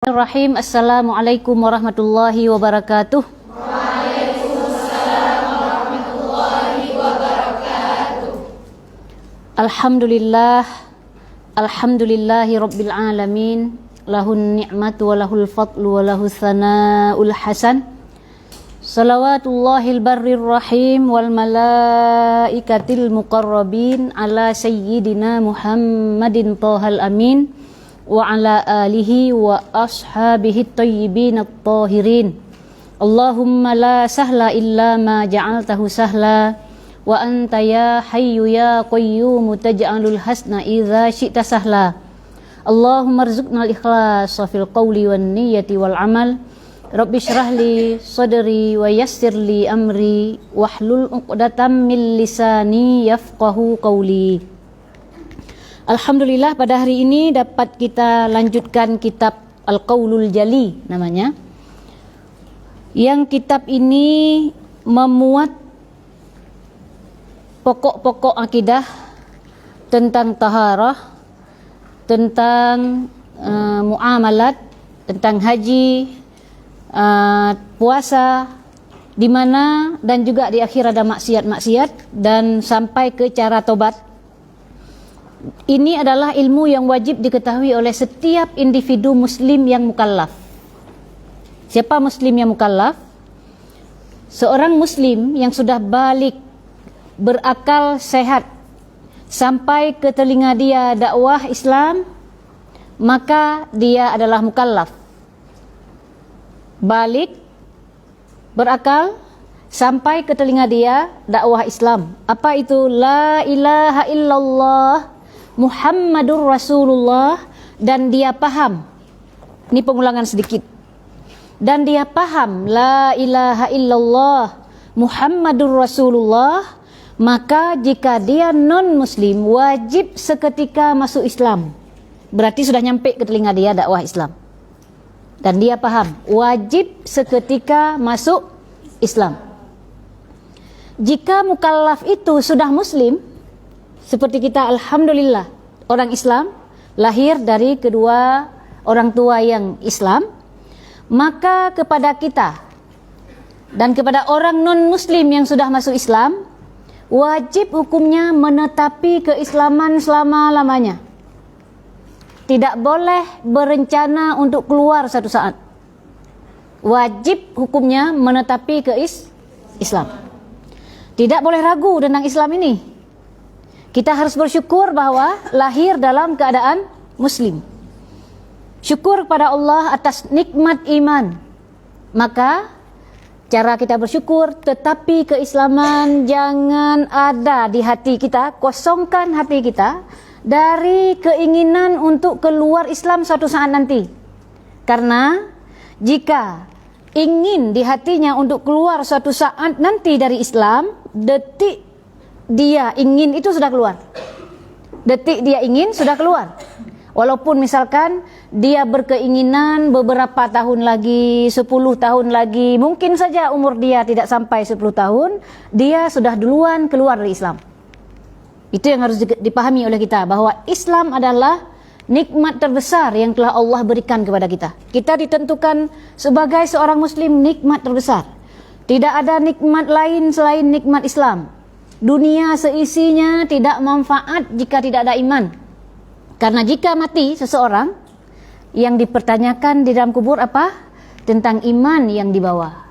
Bismillahirrahmanirrahim. Assalamualaikum warahmatullahi wabarakatuh. Waalaikumsalam warahmatullahi wabarakatuh. Alhamdulillahi rabbil alamin. Lahun ni'matu wa lahul fadlu wa lahus sana'ul hasan. Salawatullahil barrir rahim wal malaikatil muqarrabin ala sayyidina Muhammadin thahal amin wa ala alihi wa ashabihi at-tayyibin at-tahirin. Allahumma la sahla illa ma ja'altahu sahla wa anta ya hayyu ya qayyum taj'alul hasna idza syi'ta sahla. Allahumma rzuqna al-ikhlasa fil qawli wan niyyati wal amal. Rabbi shrah li sadri wa yassir li amri wahlul 'uqdatam min lisani yafqahu qawli. Alhamdulillah, pada hari ini dapat kita lanjutkan kitab Al-Qaulul Jali namanya. Yang kitab ini memuat pokok-pokok akidah tentang taharah, tentang muamalat, tentang haji, puasa, di mana dan juga di akhir ada maksiat-maksiat dan sampai ke cara tobat. Ini adalah ilmu yang wajib diketahui oleh setiap individu muslim yang mukallaf. Siapa muslim yang mukallaf? Seorang muslim yang sudah balik, berakal sehat, sampai ke telinga dia dakwah Islam, maka dia adalah mukallaf. Balik, berakal, sampai ke telinga dia dakwah Islam. Apa itu? La ilaha illallah Muhammadur Rasulullah, dan dia paham. Ini pengulangan sedikit. Dan dia paham la ilaha illallah Muhammadur Rasulullah, maka jika dia non muslim wajib seketika masuk Islam. Berarti sudah nyampe ke telinga dia dakwah Islam. Dan dia paham wajib seketika masuk Islam. Jika mukallaf itu sudah muslim, seperti kita, alhamdulillah, orang Islam, lahir dari kedua orang tua yang Islam, maka kepada kita dan kepada orang non-muslim yang sudah masuk Islam, wajib hukumnya menetapi keislaman selama-lamanya. Tidak boleh berencana untuk keluar satu saat. Wajib hukumnya menetapi Islam. Tidak boleh ragu tentang Islam ini. Kita harus bersyukur bahwa lahir dalam keadaan muslim. Syukur kepada Allah atas nikmat iman. Maka cara kita bersyukur, tetapi keislaman jangan ada di hati kita. Kosongkan hati kita dari keinginan untuk keluar Islam suatu saat nanti. Karena jika ingin di hatinya untuk keluar suatu saat nanti dari Islam, detik dia ingin itu sudah keluar. Detik dia ingin sudah keluar. Walaupun misalkan dia berkeinginan beberapa tahun lagi, 10 tahun lagi, mungkin saja umur dia tidak sampai 10 tahun, dia sudah duluan keluar dari Islam. Itu yang harus dipahami oleh kita, bahwa Islam adalah nikmat terbesar yang telah Allah berikan kepada kita. Kita ditentukan sebagai seorang muslim nikmat terbesar. Tidak ada nikmat lain selain nikmat Islam. Dunia seisinya tidak manfaat jika tidak ada iman. Karena jika mati seseorang, yang dipertanyakan di dalam kubur apa? Tentang iman yang dibawa.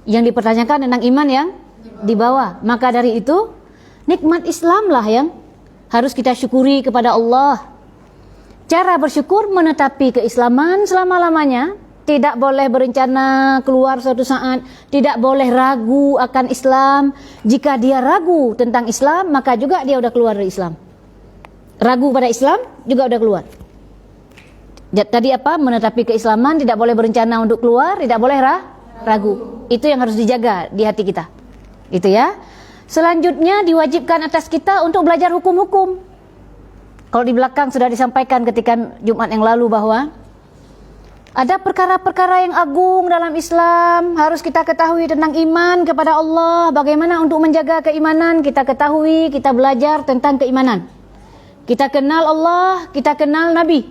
Yang dipertanyakan tentang iman yang dibawa. Maka dari itu, nikmat Islamlah yang harus kita syukuri kepada Allah. Cara bersyukur menetapi keislaman selama-lamanya. Tidak boleh berencana keluar suatu saat. Tidak boleh ragu akan Islam. Jika dia ragu tentang Islam, maka juga dia sudah keluar dari Islam. Ragu pada Islam juga sudah keluar. Tadi apa? Menetapi keislaman, tidak boleh berencana untuk keluar, tidak boleh ragu. Itu yang harus dijaga di hati kita. Itu ya. Selanjutnya diwajibkan atas kita untuk belajar hukum-hukum. Kalau di belakang sudah disampaikan ketika Jumat yang lalu bahwa ada perkara-perkara yang agung dalam Islam, harus kita ketahui tentang iman kepada Allah. Bagaimana untuk menjaga keimanan, kita ketahui, kita belajar tentang keimanan. Kita kenal Allah, kita kenal Nabi.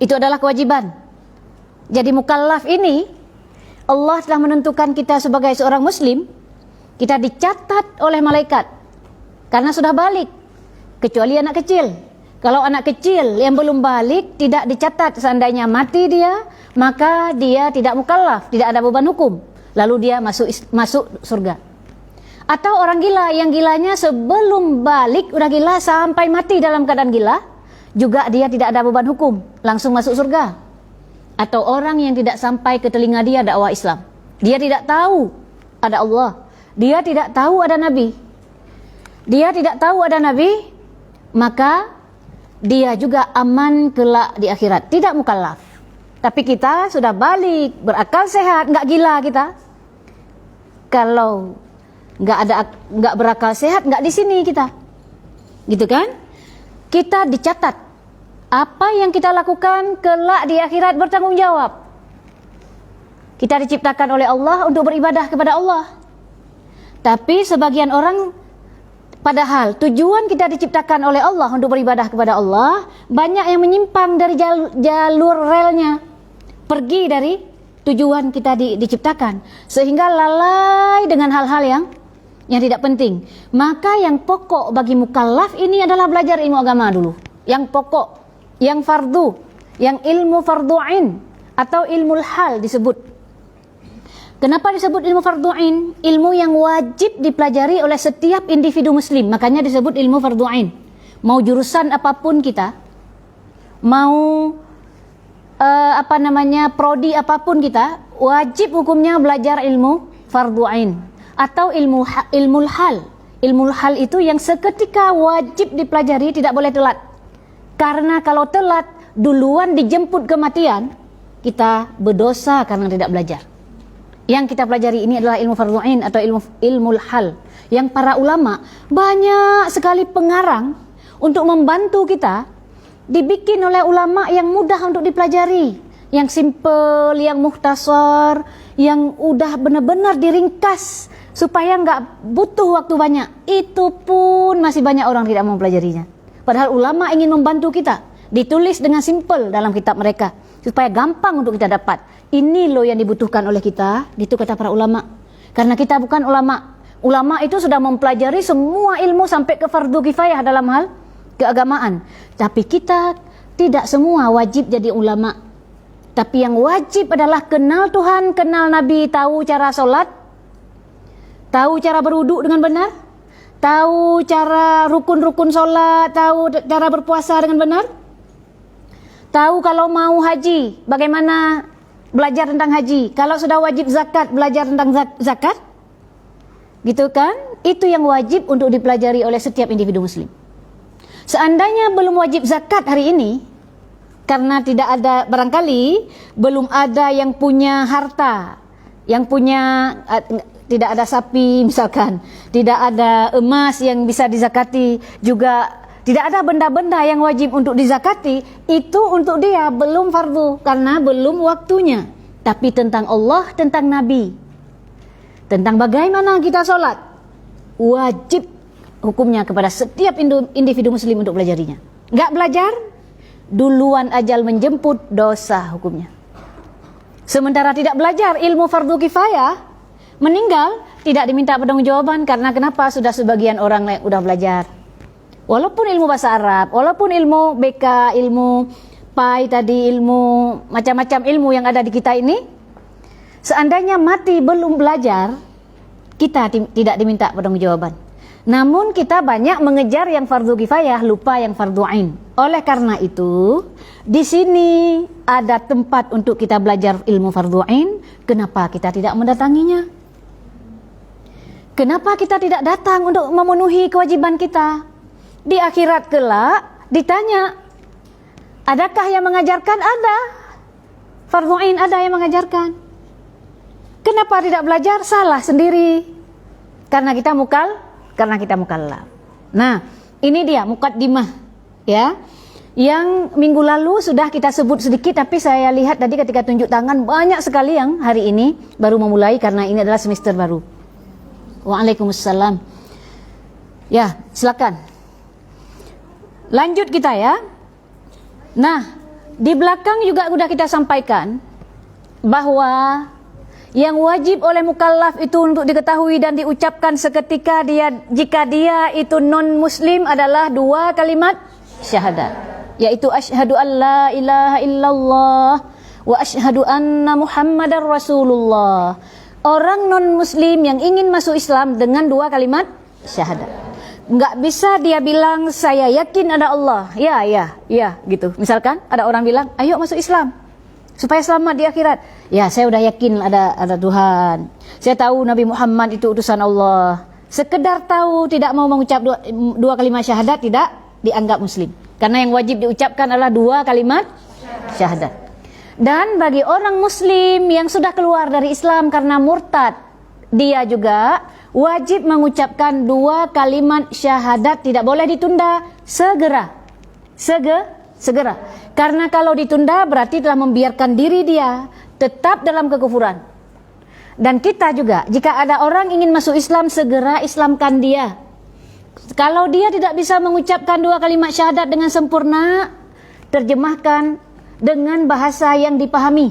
Itu adalah kewajiban. jadi mukallaf ini, Allah telah menentukan kita sebagai seorang muslim, kita dicatat oleh malaikat karena sudah balik, kecuali anak kecil. Kalau anak kecil yang belum balik tidak dicatat, seandainya mati dia, maka dia tidak mukallaf, tidak ada beban hukum, lalu dia masuk surga. Atau orang gila yang gilanya sebelum balik udah gila sampai mati dalam keadaan gila, juga dia tidak ada beban hukum, langsung masuk surga. Atau orang yang tidak sampai ke telinga dia dakwah Islam, dia tidak tahu ada Allah, dia tidak tahu ada Nabi, maka dia juga aman kelak di akhirat, tidak mukallaf. Tapi kita sudah balik, berakal sehat, nggak gila kita. Kalau nggak berakal sehat, nggak di sini kita, gitu kan? Kita dicatat, apa yang kita lakukan kelak di akhirat bertanggung jawab. Kita diciptakan oleh Allah untuk beribadah kepada Allah. Tapi sebagian orang, padahal tujuan kita diciptakan oleh Allah untuk beribadah kepada Allah, banyak yang menyimpang dari jalur relnya, pergi dari tujuan kita diciptakan, sehingga lalai dengan hal-hal yang tidak penting. Maka yang pokok bagi mukallaf ini adalah belajar ilmu agama dulu. Yang pokok, yang fardu, yang ilmu fardu'in atau ilmu hal disebut. Kenapa disebut ilmu fardu'in? Ilmu yang wajib dipelajari oleh setiap individu muslim, makanya disebut ilmu fardu'in. Mau jurusan apapun kita, mau prodi apapun kita, wajib hukumnya belajar ilmu fardu'in atau ilmu hal. Ilmu hal itu yang seketika wajib dipelajari, tidak boleh telat. Karena kalau telat, duluan dijemput kematian, kita berdosa karena tidak belajar. Yang kita pelajari ini adalah ilmu fardu'in atau ilmu hal. Yang para ulama banyak sekali pengarang untuk membantu kita, dibikin oleh ulama yang mudah untuk dipelajari, yang simple, yang mukhtasar, yang udah benar-benar diringkas supaya nggak butuh waktu banyak. Itu pun masih banyak orang tidak mau mempelajarinya. Padahal ulama ingin membantu kita, ditulis dengan simple dalam kitab mereka supaya gampang untuk kita dapat. Ini loh yang dibutuhkan oleh kita, itu kata para ulama. Karena kita bukan ulama. Ulama itu sudah mempelajari semua ilmu sampai ke fardu kifayah dalam hal keagamaan. Tapi kita tidak semua wajib jadi ulama. Tapi yang wajib adalah kenal Tuhan, kenal Nabi, tahu cara sholat, tahu cara berwudu dengan benar, tahu cara rukun-rukun sholat, tahu cara berpuasa dengan benar, tahu kalau mau haji bagaimana belajar tentang haji, kalau sudah wajib zakat belajar tentang zakat, gitu kan? Itu yang wajib untuk dipelajari oleh setiap individu muslim. Seandainya belum wajib zakat hari ini, karena tidak ada, barangkali belum ada yang punya harta, yang punya tidak ada sapi misalkan, tidak ada emas yang bisa dizakati, juga tidak ada benda-benda yang wajib untuk dizakati, itu untuk dia belum fardu karena belum waktunya. Tapi tentang Allah, tentang Nabi, tentang bagaimana kita sholat, wajib hukumnya kepada setiap individu muslim untuk belajarinya. Enggak belajar, duluan ajal menjemput, dosa hukumnya. Sementara tidak belajar ilmu fardu kifayah, meninggal tidak diminta pertanggungjawaban. Karena kenapa? Sudah sebagian orang udah belajar. Walaupun ilmu bahasa Arab, walaupun ilmu BK, ilmu PAI tadi, ilmu macam-macam ilmu yang ada di kita ini, seandainya mati belum belajar, kita tidak diminta pertanggungjawaban. Namun kita banyak mengejar yang fardu kifayah, lupa yang fardu ain. Oleh karena itu, di sini ada tempat untuk kita belajar ilmu fardu ain. Kenapa kita tidak mendatanginya? Kenapa kita tidak datang untuk memenuhi kewajiban kita? Di akhirat kelak ditanya, adakah yang mengajarkan? Ada. Fardu ain ada yang mengajarkan. Kenapa tidak belajar? Salah sendiri. Karena kita mukallaf. Nah, ini dia mukaddimah, ya. Yang minggu lalu sudah kita sebut sedikit, tapi saya lihat tadi ketika tunjuk tangan banyak sekali yang hari ini baru memulai karena ini adalah semester baru. Waalaikumsalam. Ya, silakan. Lanjut kita ya. Nah, di belakang juga sudah kita sampaikan bahwa yang wajib oleh mukallaf itu untuk diketahui dan diucapkan seketika jika dia itu non muslim adalah dua kalimat syahadat, yaitu asyhadu an la ilaha illallah wa asyhadu anna muhammadar rasulullah. Orang non muslim yang ingin masuk Islam dengan dua kalimat syahadat, nggak bisa dia bilang saya yakin ada Allah, ya gitu. Misalkan ada orang bilang ayo masuk Islam supaya selamat di akhirat. Ya, saya udah yakin ada Tuhan. Saya tahu Nabi Muhammad itu utusan Allah. Sekedar tahu, tidak mau mengucap dua kalimat syahadat, tidak dianggap muslim. Karena yang wajib diucapkan adalah dua kalimat syahadat. Dan bagi orang muslim yang sudah keluar dari Islam karena murtad, dia juga wajib mengucapkan dua kalimat syahadat, tidak boleh ditunda, segera. Karena kalau ditunda berarti telah membiarkan diri dia tetap dalam kekufuran. Dan kita juga, jika ada orang ingin masuk Islam, segera Islamkan dia. Kalau dia tidak bisa mengucapkan dua kalimat syahadat dengan sempurna, terjemahkan dengan bahasa yang dipahami.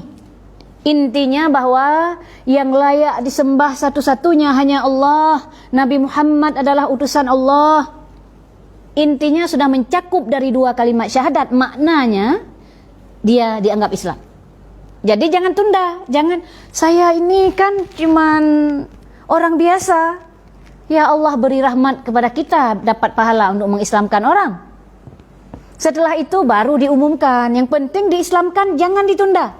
Intinya bahwa yang layak disembah satu-satunya hanya Allah, Nabi Muhammad adalah utusan Allah. Intinya sudah mencakup dari dua kalimat syahadat, maknanya dia dianggap Islam. Jadi jangan tunda, jangan saya ini kan cuman orang biasa. Ya Allah beri rahmat kepada kita dapat pahala untuk mengislamkan orang. Setelah itu baru diumumkan, yang penting diislamkan, jangan ditunda.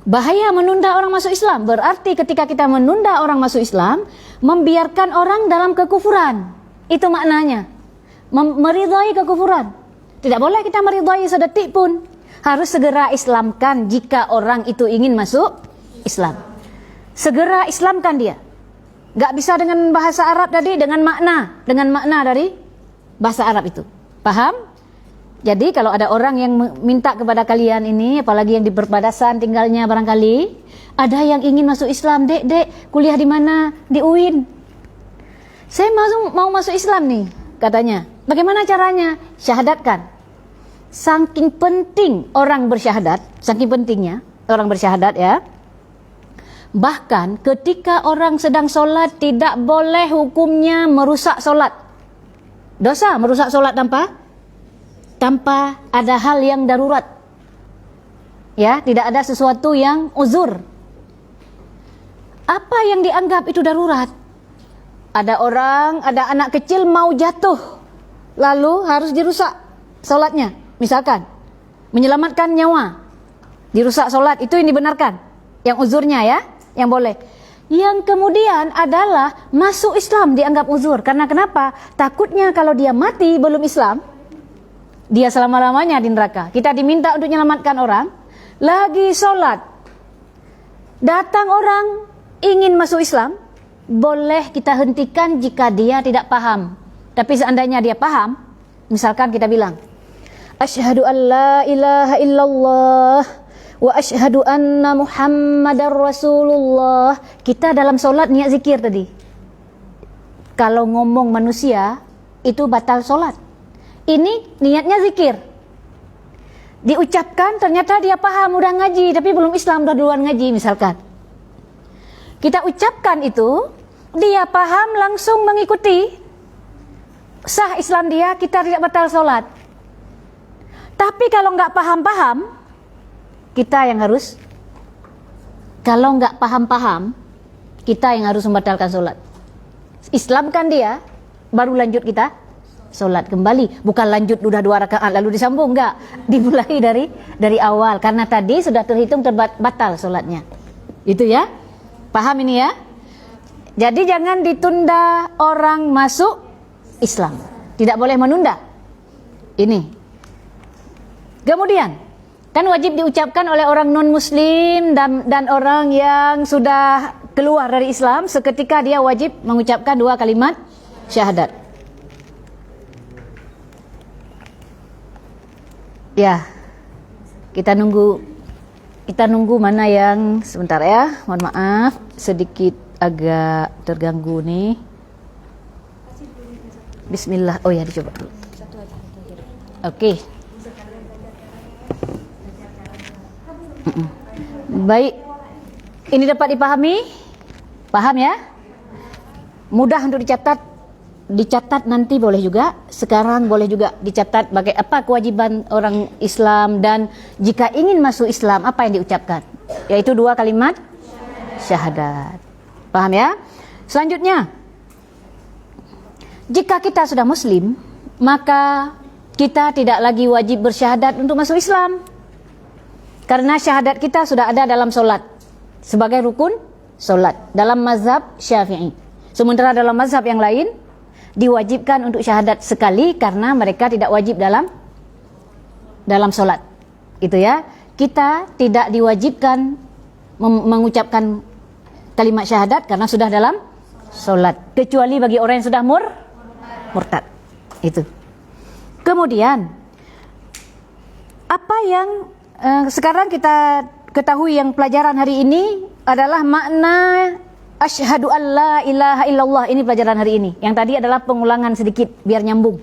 Bahaya menunda orang masuk Islam, berarti ketika kita menunda orang masuk Islam, membiarkan orang dalam kekufuran. Itu maknanya, meridai kekufuran. Tidak boleh kita meridai sedetik pun. Harus segera islamkan jika orang itu ingin masuk Islam. Segera islamkan dia. Gak bisa dengan bahasa Arab tadi, dengan makna dari bahasa Arab itu. Paham? Jadi kalau ada orang yang minta kepada kalian ini, apalagi yang di perbatasan tinggalnya barangkali, ada yang ingin masuk Islam, dek, kuliah di mana? Di UIN. Saya mau masuk Islam nih, katanya. Bagaimana caranya? Syahadatkan. Saking penting orang bersyahadat, saking pentingnya orang bersyahadat ya. Bahkan ketika orang sedang solat, tidak boleh hukumnya merusak solat. Dosa merusak solat tanpa ada hal yang darurat. Ya, tidak ada sesuatu yang uzur. Apa yang dianggap itu darurat? Ada anak kecil mau jatuh, lalu harus dirusak solatnya. Misalkan, menyelamatkan nyawa, dirusak solat, itu yang dibenarkan. Yang uzurnya ya, yang boleh. Yang kemudian adalah masuk Islam dianggap uzur. Karena kenapa? Takutnya kalau dia mati belum Islam, dia selama-lamanya di neraka. Kita diminta untuk menyelamatkan orang, lagi solat. Datang orang ingin masuk Islam, boleh kita hentikan jika dia tidak paham. Tapi seandainya dia paham, misalkan kita bilang, asyhadu an la ilaha illallah wa asyhadu anna muhammadar rasulullah. Kita dalam solat niat zikir tadi. Kalau ngomong manusia itu batal solat. Ini niatnya zikir. Diucapkan ternyata dia paham, udah ngaji, tapi belum Islam, udah duluan ngaji misalkan. Kita ucapkan itu, dia paham langsung mengikuti. Sah Islam dia, kita tidak batal solat. Tapi kalau nggak paham-paham, kita yang harus. Kalau nggak paham-paham, kita yang harus membatalkan solat. Islamkan dia, baru lanjut kita solat kembali. Bukan lanjut udah 2 rakaat lalu disambung, nggak. Dimulai dari awal, karena tadi sudah terhitung batal solatnya. Itu ya, paham ini ya. Jadi jangan ditunda orang masuk Islam. Tidak boleh menunda. Ini. Kemudian, kan wajib diucapkan oleh orang non-muslim dan orang yang sudah keluar dari Islam, seketika dia wajib mengucapkan 2 kalimat syahadat. Ya, kita nunggu mana yang sebentar ya, mohon maaf, sedikit agak terganggu nih. Bismillah, oh ya dicoba dulu. Oke. Baik. Ini dapat dipahami? Paham ya? Mudah untuk dicatat. Dicatat nanti boleh juga, sekarang boleh juga dicatat bagai apa kewajiban orang Islam, dan jika ingin masuk Islam apa yang diucapkan, yaitu 2 kalimat syahadat. Paham ya? Selanjutnya, jika kita sudah muslim, maka kita tidak lagi wajib bersyahadat untuk masuk Islam, karena syahadat kita sudah ada dalam solat sebagai rukun solat dalam mazhab Syafi'i. Sementara dalam mazhab yang lain diwajibkan untuk syahadat sekali karena mereka tidak wajib dalam solat. Itu ya. Kita tidak diwajibkan mengucapkan kalimat syahadat karena sudah dalam solat, kecuali bagi orang yang sudah murtad. Itu. Kemudian apa yang sekarang kita ketahui, yang pelajaran hari ini adalah makna asyhadu an la ilaha illallah. Ini pelajaran hari ini. Yang tadi adalah pengulangan sedikit biar nyambung.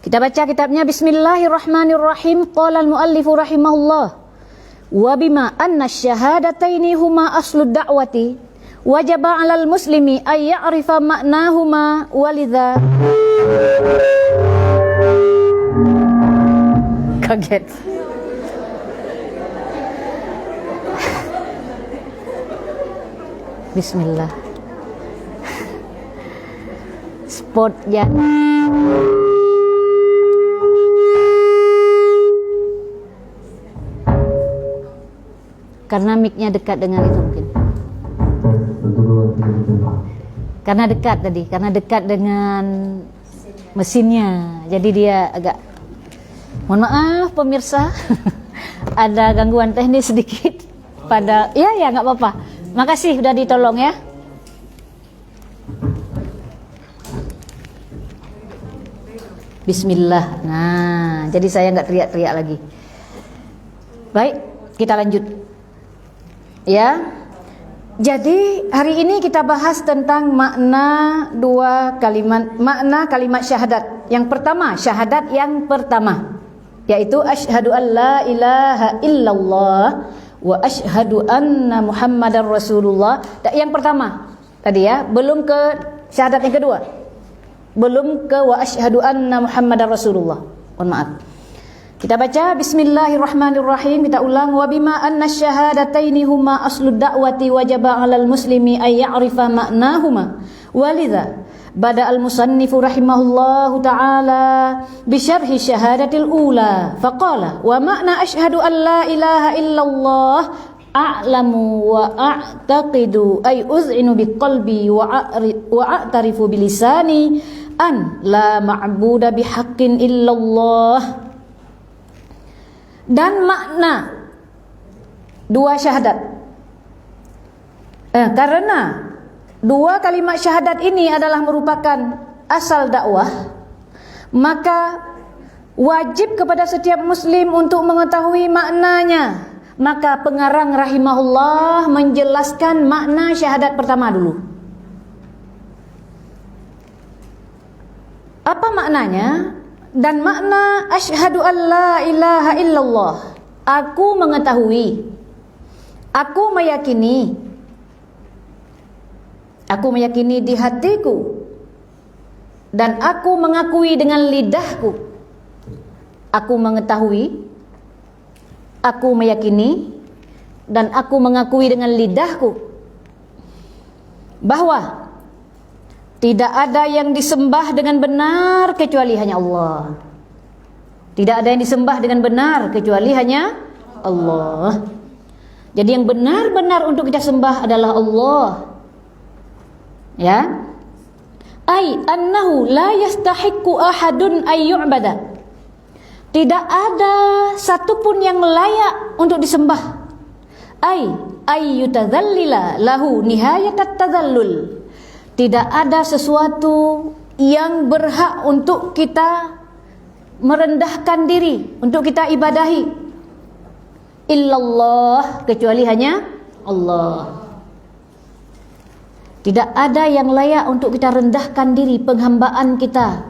Kita baca kitabnya. Bismillahirrahmanirrahim. Qala al-muallifu rahimahullah, wa bima anna syahadataini huma aslud da'wati wajaba 'alal muslimi ay ya'rifa ma'nahuma walidha. Kaget. Bismillah. Spot ya. Karena mic-nya dekat dengan itu mungkin. Karena dekat tadi, karena dekat dengan mesinnya. Jadi dia agak, mohon maaf pemirsa, ada gangguan teknis sedikit pada, ya nggak apa-apa. Makasih sudah ditolong ya. Bismillah. Nah, jadi saya nggak teriak-teriak lagi. Baik, kita lanjut. Ya. Jadi hari ini kita bahas tentang makna makna kalimat syahadat. Yang pertama, syahadat yang pertama, yaitu asyhadu an la ilaha illallah wa asyhadu anna Muhammadar Rasulullah. Yang pertama tadi ya, belum ke syahadat yang kedua, belum ke wa asyhadu anna Muhammadar Rasulullah. Mohon maaf. Kita baca bismillahirrahmanirrahim. Kita ulang. Wa bima anna syahadataini huma aslud da'wati wajaba 'alal muslimi ay ya'rifa ma'nahuma walidha bada al-musannifu rahimahullahu ta'ala bi syarhi syahadatil ula faqala wa ma'na asyhadu an la ilaha illallah a'lamu wa a'taqidu ay uz'inu bi qalbi wa a'tarifu bi lisani an la ma'buda bihaqqin illallah. Dan makna dua syahadat, karena dua kalimat syahadat ini adalah merupakan asal dakwah, maka wajib kepada setiap muslim untuk mengetahui maknanya. Maka pengarang rahimahullah menjelaskan makna syahadat pertama dulu. Apa maknanya? Dan makna asyhadu an la ilaha illallah, aku mengetahui, aku meyakini di hatiku, dan aku mengakui dengan lidahku. Aku mengetahui, aku meyakini, dan aku mengakui dengan lidahku bahwa tidak ada yang disembah dengan benar kecuali hanya Allah. Tidak ada yang disembah dengan benar kecuali hanya Allah. Jadi yang benar-benar untuk kita sembah adalah Allah. Ya. Ai annahu la yastahiqqu ahadun ay yu'bada. Tidak ada satupun yang layak untuk disembah. Ai yutadzallila lahu nihayatat tadzallul. Tidak ada sesuatu yang berhak untuk kita merendahkan diri, untuk kita ibadahi, illallah, kecuali hanya Allah. Tidak ada yang layak untuk kita rendahkan diri, penghambaan kita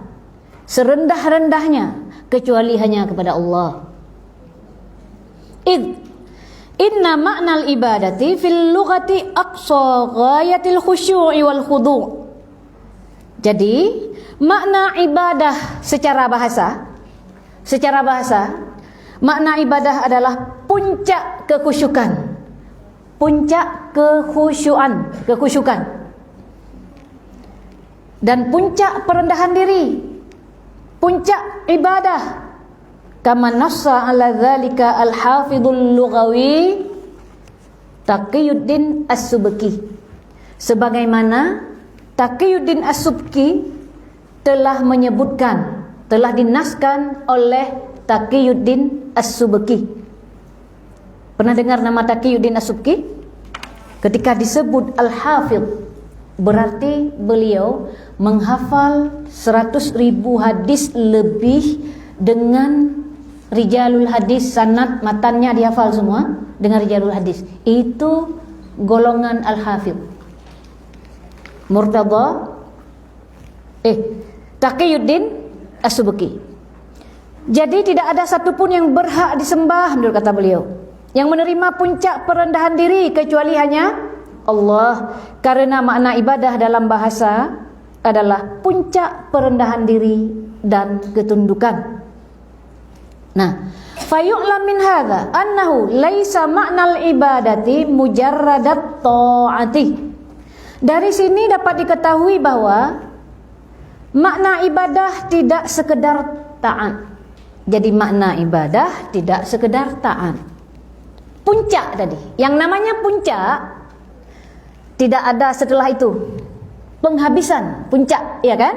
serendah-rendahnya, kecuali hanya kepada Allah. Inna ma'nal ibadati fil lughati aqsa ghayatil khusyu'i wal khudu'. Jadi, makna ibadah secara bahasa, makna ibadah adalah puncak kekhusyukan. Puncak kekhusyukan. Dan puncak perendahan diri. Puncak ibadah. Kama nassa ala dzalika al-hafidhul lughawi Taqiyuddin As-Subki. Sebagaimana Taqiyuddin As-Subki telah menyebutkan, telah dinaskan oleh Taqiyuddin As-Subki. Pernah dengar nama Taqiyuddin As-Subki? Ketika disebut Al-Hafidh, berarti beliau menghafal 100.000 hadis lebih dengan rijalul hadis, sanad matannya dihafal semua dengan rijalul hadis. Itu golongan Al-Hafidh. Taqiyuddin As-Subki. Jadi tidak ada satupun yang berhak disembah menurut kata beliau, yang menerima puncak perendahan diri kecuali hanya Allah. Karena makna ibadah dalam bahasa adalah puncak perendahan diri dan ketundukan. Nah, fayu'lam min hadza annahu laisa ma'nal ibadati mujarradat ta'ati. Dari sini dapat diketahui bahwa makna ibadah tidak sekedar taat. Jadi makna ibadah tidak sekedar taat. Puncak tadi, yang namanya puncak tidak ada setelah itu. Penghabisan, puncak, ya kan?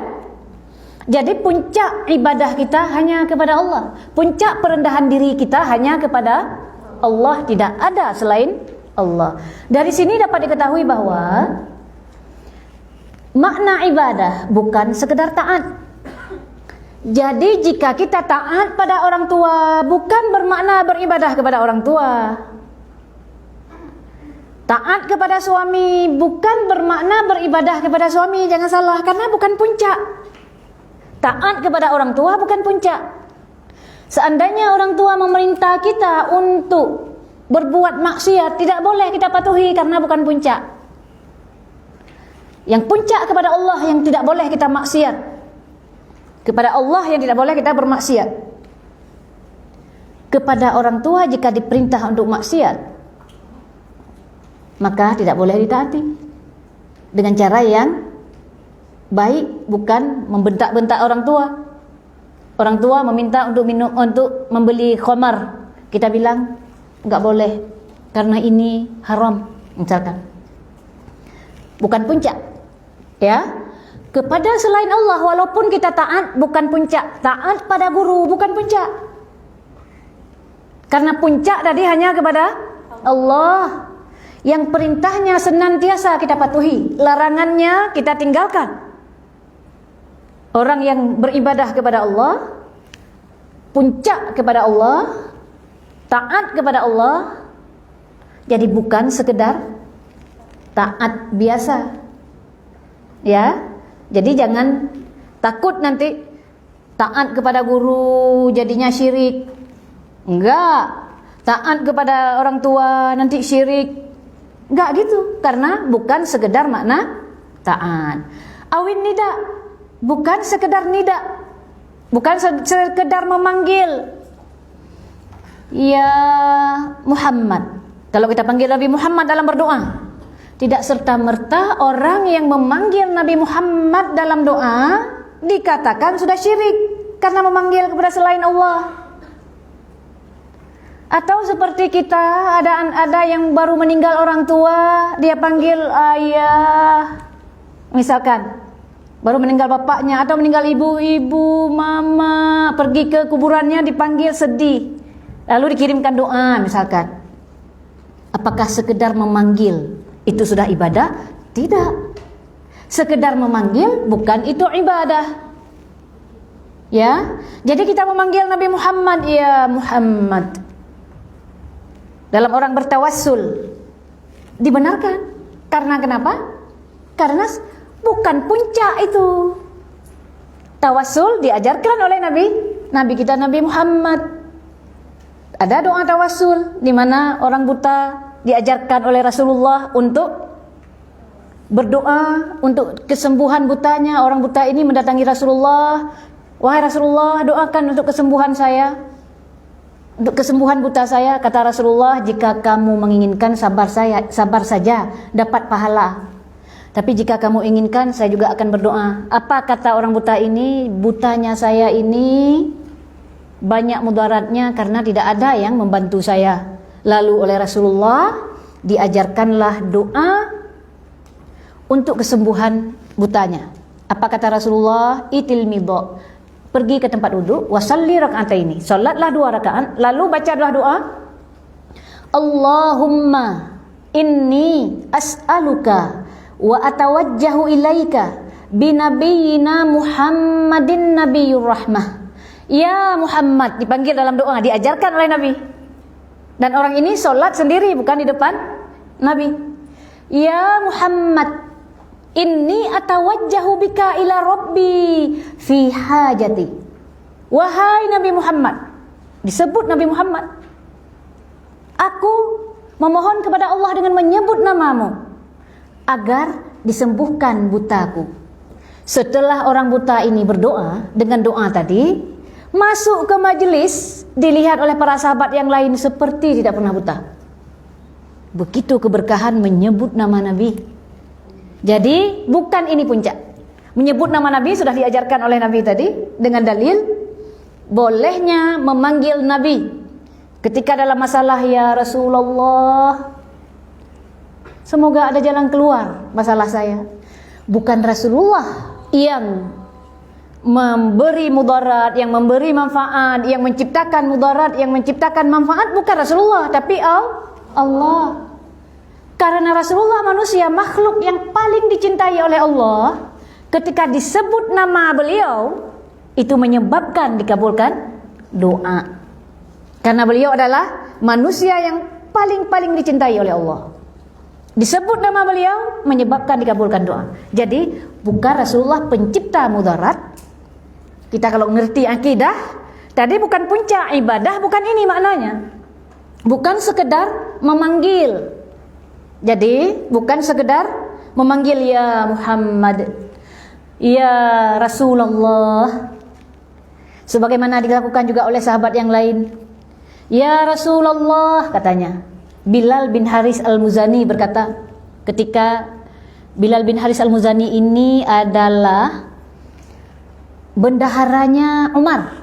Jadi puncak ibadah kita hanya kepada Allah. Puncak perendahan diri kita hanya kepada Allah, tidak ada selain Allah. Dari sini dapat diketahui bahwa makna ibadah bukan sekedar taat. Jadi jika kita taat pada orang tua bukan bermakna beribadah kepada orang tua. Taat kepada suami bukan bermakna beribadah kepada suami, jangan salah, karena bukan puncak. Taat kepada orang tua bukan puncak. Seandainya orang tua memerintah kita untuk berbuat maksiat, tidak boleh kita patuhi karena bukan puncak. Yang puncak kepada Allah yang tidak boleh kita maksiat. Kepada Allah yang tidak boleh kita bermaksiat. Kepada orang tua jika diperintah untuk maksiat, maka tidak boleh ditaati. Dengan cara yang baik, bukan membentak-bentak orang tua. Orang tua meminta untuk membeli khamar, kita bilang enggak boleh karena ini haram, misalkan. Bukan puncak. Ya. Kepada selain Allah walaupun kita taat bukan puncak. Taat pada guru bukan puncak. Karena puncak tadi hanya kepada Allah. Yang perintahnya senantiasa kita patuhi, larangannya kita tinggalkan. Orang yang beribadah kepada Allah, puncak kepada Allah, taat kepada Allah, jadi bukan sekedar taat biasa. Ya, jadi jangan takut nanti taat kepada guru jadinya syirik. Enggak, taat kepada orang tua nanti syirik. Enggak gitu, karena bukan sekedar makna taat. Awin nida, bukan sekedar nida, bukan sekedar memanggil ya Muhammad. Kalau kita panggil Nabi Muhammad dalam berdoa, tidak serta-merta orang yang memanggil Nabi Muhammad dalam doa dikatakan sudah syirik karena memanggil kepada selain Allah. Atau seperti kita, ada yang baru meninggal orang tua, dia panggil ayah, misalkan baru meninggal bapaknya atau meninggal ibu, mama, pergi ke kuburannya dipanggil sedih, lalu dikirimkan doa misalkan. Apakah sekedar memanggil itu sudah ibadah? Tidak. Sekedar memanggil bukan itu ibadah. Ya, jadi kita memanggil Nabi Muhammad, ya Muhammad. Dalam orang bertawassul dibenarkan. Karena kenapa? Karena bukan puncak itu. Tawassul diajarkan oleh Nabi kita Nabi Muhammad. Ada doa tawassul di mana orang buta diajarkan oleh Rasulullah untuk berdoa untuk kesembuhan butanya. Orang buta ini mendatangi Rasulullah, wahai Rasulullah, doakan untuk kesembuhan saya, untuk kesembuhan buta saya. Kata Rasulullah, jika kamu menginginkan sabar saja, dapat pahala. Tapi jika kamu inginkan, saya juga akan berdoa. Apa kata orang buta ini? Butanya saya ini banyak mudaratnya karena tidak ada yang membantu saya. Lalu oleh Rasulullah diajarkanlah doa untuk kesembuhan butanya. Apa kata Rasulullah? Itil midha, pergi ke tempat wudhu, wasalli raka'ataini, salatlah 2 rakaat, lalu bacalah doa, Allahumma inni as'aluka wa atawajjahu ilaika binabiyyina Muhammadin nabiyyur rahmah. Ya Muhammad, dipanggil dalam doa, diajarkan oleh Nabi. Dan orang ini solat sendiri, bukan di depan Nabi. Ya Muhammad, inni atawajjahu bika ila rabbi fi hajati. Wahai Nabi Muhammad, disebut Nabi Muhammad, aku memohon kepada Allah dengan menyebut namamu agar disembuhkan butaku. Setelah orang buta ini berdoa dengan doa tadi, masuk ke majelis, dilihat oleh para sahabat yang lain seperti tidak pernah buta. Begitu keberkahan menyebut nama Nabi. Jadi bukan ini puncak. Menyebut nama Nabi sudah diajarkan oleh Nabi tadi dengan dalil bolehnya memanggil Nabi ketika dalam masalah, ya Rasulullah, semoga ada jalan keluar masalah saya. Bukan Rasulullah yang memberi mudarat, yang memberi manfaat, yang menciptakan mudarat, yang menciptakan manfaat, bukan Rasulullah, tapi Allah. Karena Rasulullah manusia, makhluk yang paling dicintai oleh Allah, ketika disebut nama beliau, itu menyebabkan dikabulkan doa. Karena beliau adalah manusia yang paling dicintai oleh Allah. Disebut nama beliau, menyebabkan dikabulkan doa. Jadi, bukan Rasulullah pencipta mudarat. Kita kalau ngerti akidah, tadi bukan puncak ibadah, bukan ini maknanya. Bukan sekedar memanggil. Jadi bukan sekedar memanggil ya Muhammad, ya Rasulullah, sebagaimana dilakukan juga oleh sahabat yang lain. Ya Rasulullah, katanya. Bilal bin Haris al-Muzani berkata, ketika Bilal bin Haris al-Muzani ini adalah bendaharanya Umar.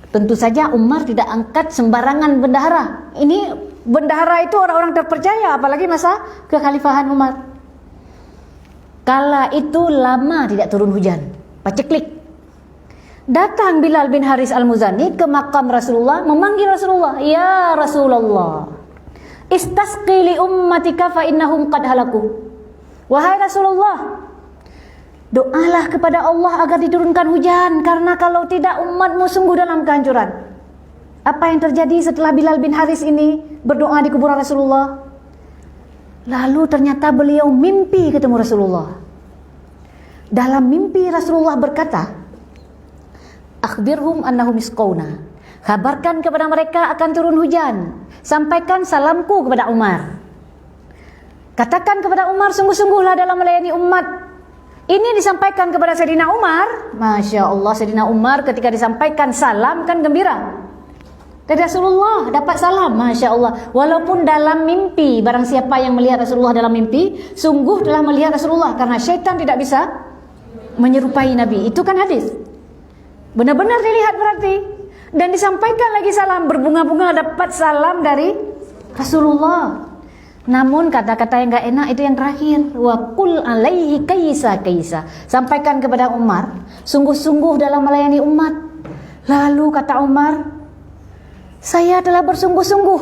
Tentu saja Umar tidak angkat sembarangan bendahara. Ini bendahara itu orang-orang terpercaya, apalagi masa kekhalifahan Umar. Kala itu lama tidak turun hujan, paceklik. Datang Bilal bin Haris al-Muzani ke makam Rasulullah, memanggil Rasulullah, ya Rasulullah, istasqi li ummatika fa innahum qad halaku. Wahai Rasulullah, doalah kepada Allah agar diturunkan hujan, karena kalau tidak umatmu sungguh dalam kehancuran. Apa yang terjadi setelah Bilal bin Haris ini berdoa di kuburan Rasulullah? Lalu ternyata beliau mimpi ketemu Rasulullah. Dalam mimpi Rasulullah berkata, akhbirhum annahum isqauna, kabarkan kepada mereka akan turun hujan. Sampaikan salamku kepada Umar. Katakan kepada Umar, sungguh-sungguhlah dalam melayani umat. Ini disampaikan kepada Sayyidina Umar. Masya Allah, Sayyidina Umar ketika disampaikan salam kan gembira. Dari Rasulullah dapat salam, Masya Allah. Walaupun dalam mimpi, barang siapa yang melihat Rasulullah dalam mimpi, sungguh telah melihat Rasulullah, karena syaitan tidak bisa menyerupai Nabi. Itu kan hadis. Benar-benar dilihat berarti. Dan disampaikan lagi salam, berbunga-bunga dapat salam dari Rasulullah. Namun kata-kata yang gak enak itu yang terakhir. Wa qul alaihi kaisa. Sampaikan kepada Umar, sungguh-sungguh dalam melayani umat. Lalu kata Umar, saya telah bersungguh-sungguh,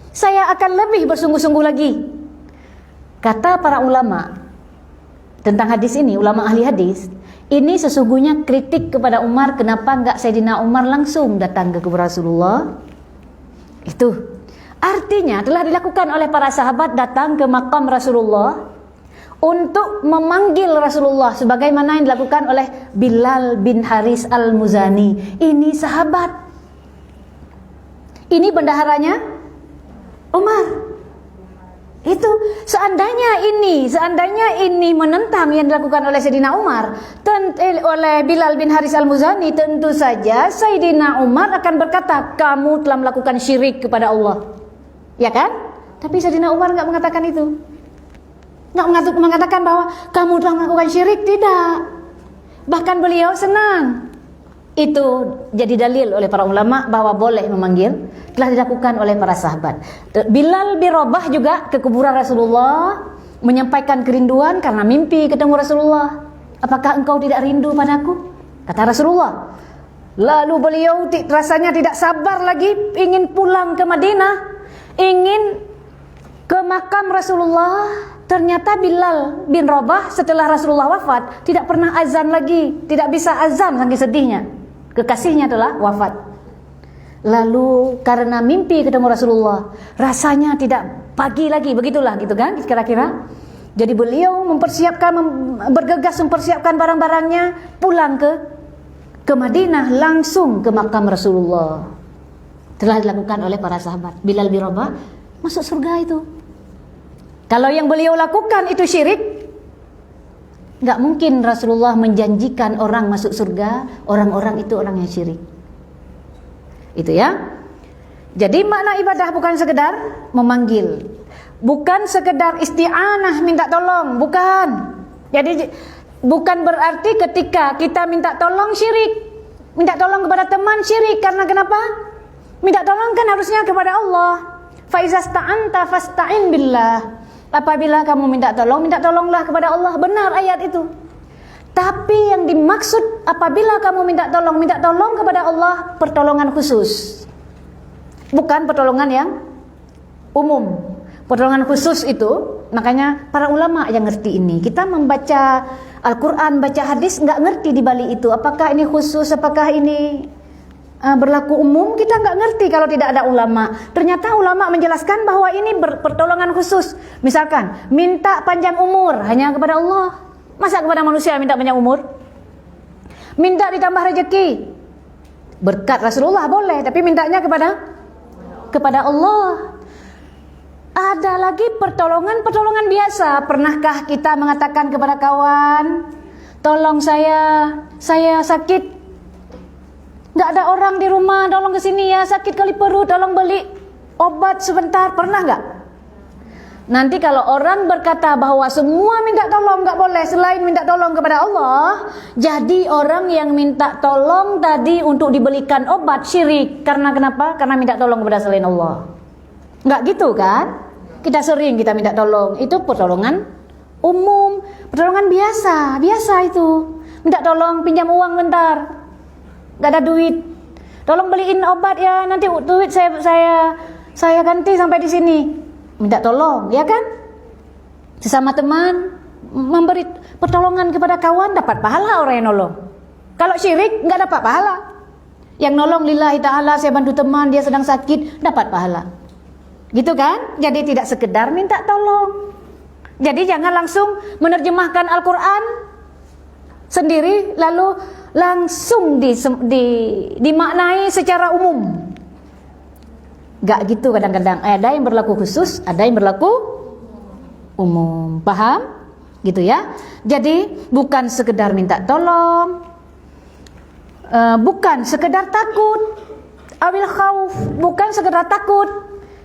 saya akan lebih bersungguh-sungguh lagi. Kata para ulama tentang hadis ini, ulama ahli hadis, ini sesungguhnya kritik kepada Umar. Kenapa enggak Sayyidina Umar langsung datang ke kubur Rasulullah? Itu artinya telah dilakukan oleh para sahabat, datang ke makam Rasulullah untuk memanggil Rasulullah, sebagaimana yang dilakukan oleh Bilal bin Haris al-Muzani. Ini sahabat, Ini bendaharanya Umar. Itu seandainya ini menentang yang dilakukan oleh Sayyidina Umar, oleh Bilal bin Haris al-Muzani, tentu saja Sayyidina Umar akan berkata, kamu telah melakukan syirik kepada Allah, ya kan? Tapi Sayyidina Umar nggak mengatakan itu, nggak mengatakan bahwa kamu telah melakukan syirik, tidak. Bahkan beliau senang. Itu jadi dalil oleh para ulama bahwa boleh memanggil, telah dilakukan oleh para sahabat. Bilal bin Rabah juga ke kuburan Rasulullah menyampaikan kerinduan karena mimpi ketemu Rasulullah. Apakah engkau tidak rindu padaku? Kata Rasulullah. Lalu beliau rasanya tidak sabar lagi ingin pulang ke Madinah, ingin ke makam Rasulullah. Ternyata Bilal bin Rabah setelah Rasulullah wafat tidak pernah azan lagi, tidak bisa azan saking sedihnya. Kekasihnya telah wafat. Lalu karena mimpi ketemu Rasulullah, rasanya tidak pagi lagi, begitulah gitu kan kira-kira. Jadi beliau bergegas mempersiapkan barang-barangnya, pulang ke Madinah, langsung ke makam Rasulullah. Telah dilakukan oleh para sahabat. Bilal bin Rabah masuk surga itu. Kalau yang beliau lakukan itu syirik, nggak mungkin Rasulullah menjanjikan orang masuk surga, orang-orang itu orang yang syirik. Itu ya. Jadi makna ibadah bukan sekedar memanggil, bukan sekedar isti'anah minta tolong, bukan. Jadi bukan berarti ketika kita minta tolong syirik. Minta tolong kepada teman syirik, karena kenapa? Minta tolong kan harusnya kepada Allah. Fa iza sta'anta fasta'in billah. Apabila kamu minta tolonglah kepada Allah. Benar ayat itu. Tapi yang dimaksud apabila kamu minta tolong kepada Allah, pertolongan khusus. Bukan pertolongan yang umum. Pertolongan khusus itu, makanya para ulama yang ngerti ini. Kita membaca Al-Quran, baca hadis, nggak ngerti di balik itu. Apakah ini khusus, apakah ini berlaku umum, kita nggak ngerti kalau tidak ada ulama. Ternyata ulama menjelaskan bahwa ini pertolongan khusus. Misalkan minta panjang umur hanya kepada Allah. Masa kepada manusia minta panjang umur? Minta ditambah rezeki, berkat Rasulullah boleh, tapi mintanya kepada Allah. Ada lagi pertolongan biasa. Pernahkah kita mengatakan kepada kawan, tolong saya sakit, nggak ada orang di rumah, tolong kesini ya, sakit kali perut, tolong beli obat sebentar. Pernah nggak? Nanti kalau orang berkata bahwa semua minta tolong nggak boleh selain minta tolong kepada Allah, jadi orang yang minta tolong tadi untuk dibelikan obat syirik. Karena kenapa? Karena minta tolong kepada selain Allah. Nggak gitu kan? Kita sering minta tolong, itu pertolongan umum, pertolongan biasa itu. Minta tolong pinjam uang bentar, nggak ada duit, tolong beliin obat ya, nanti duit saya ganti sampai di sini. Minta tolong, ya kan? Sesama teman memberi pertolongan kepada kawan, dapat pahala orang yang nolong. Kalau syirik nggak dapat pahala. Yang nolong lillahi ta'ala, saya bantu teman dia sedang sakit, dapat pahala. Gitu kan? Jadi tidak sekedar minta tolong. Jadi jangan langsung menerjemahkan Al-Quran sendiri lalu langsung dimaknai secara umum. Gak gitu kadang-kadang. Ada yang berlaku khusus, ada yang berlaku umum. Paham? Gitu ya. Jadi bukan sekedar minta tolong, bukan sekedar takut, awil khauf, bukan sekedar takut.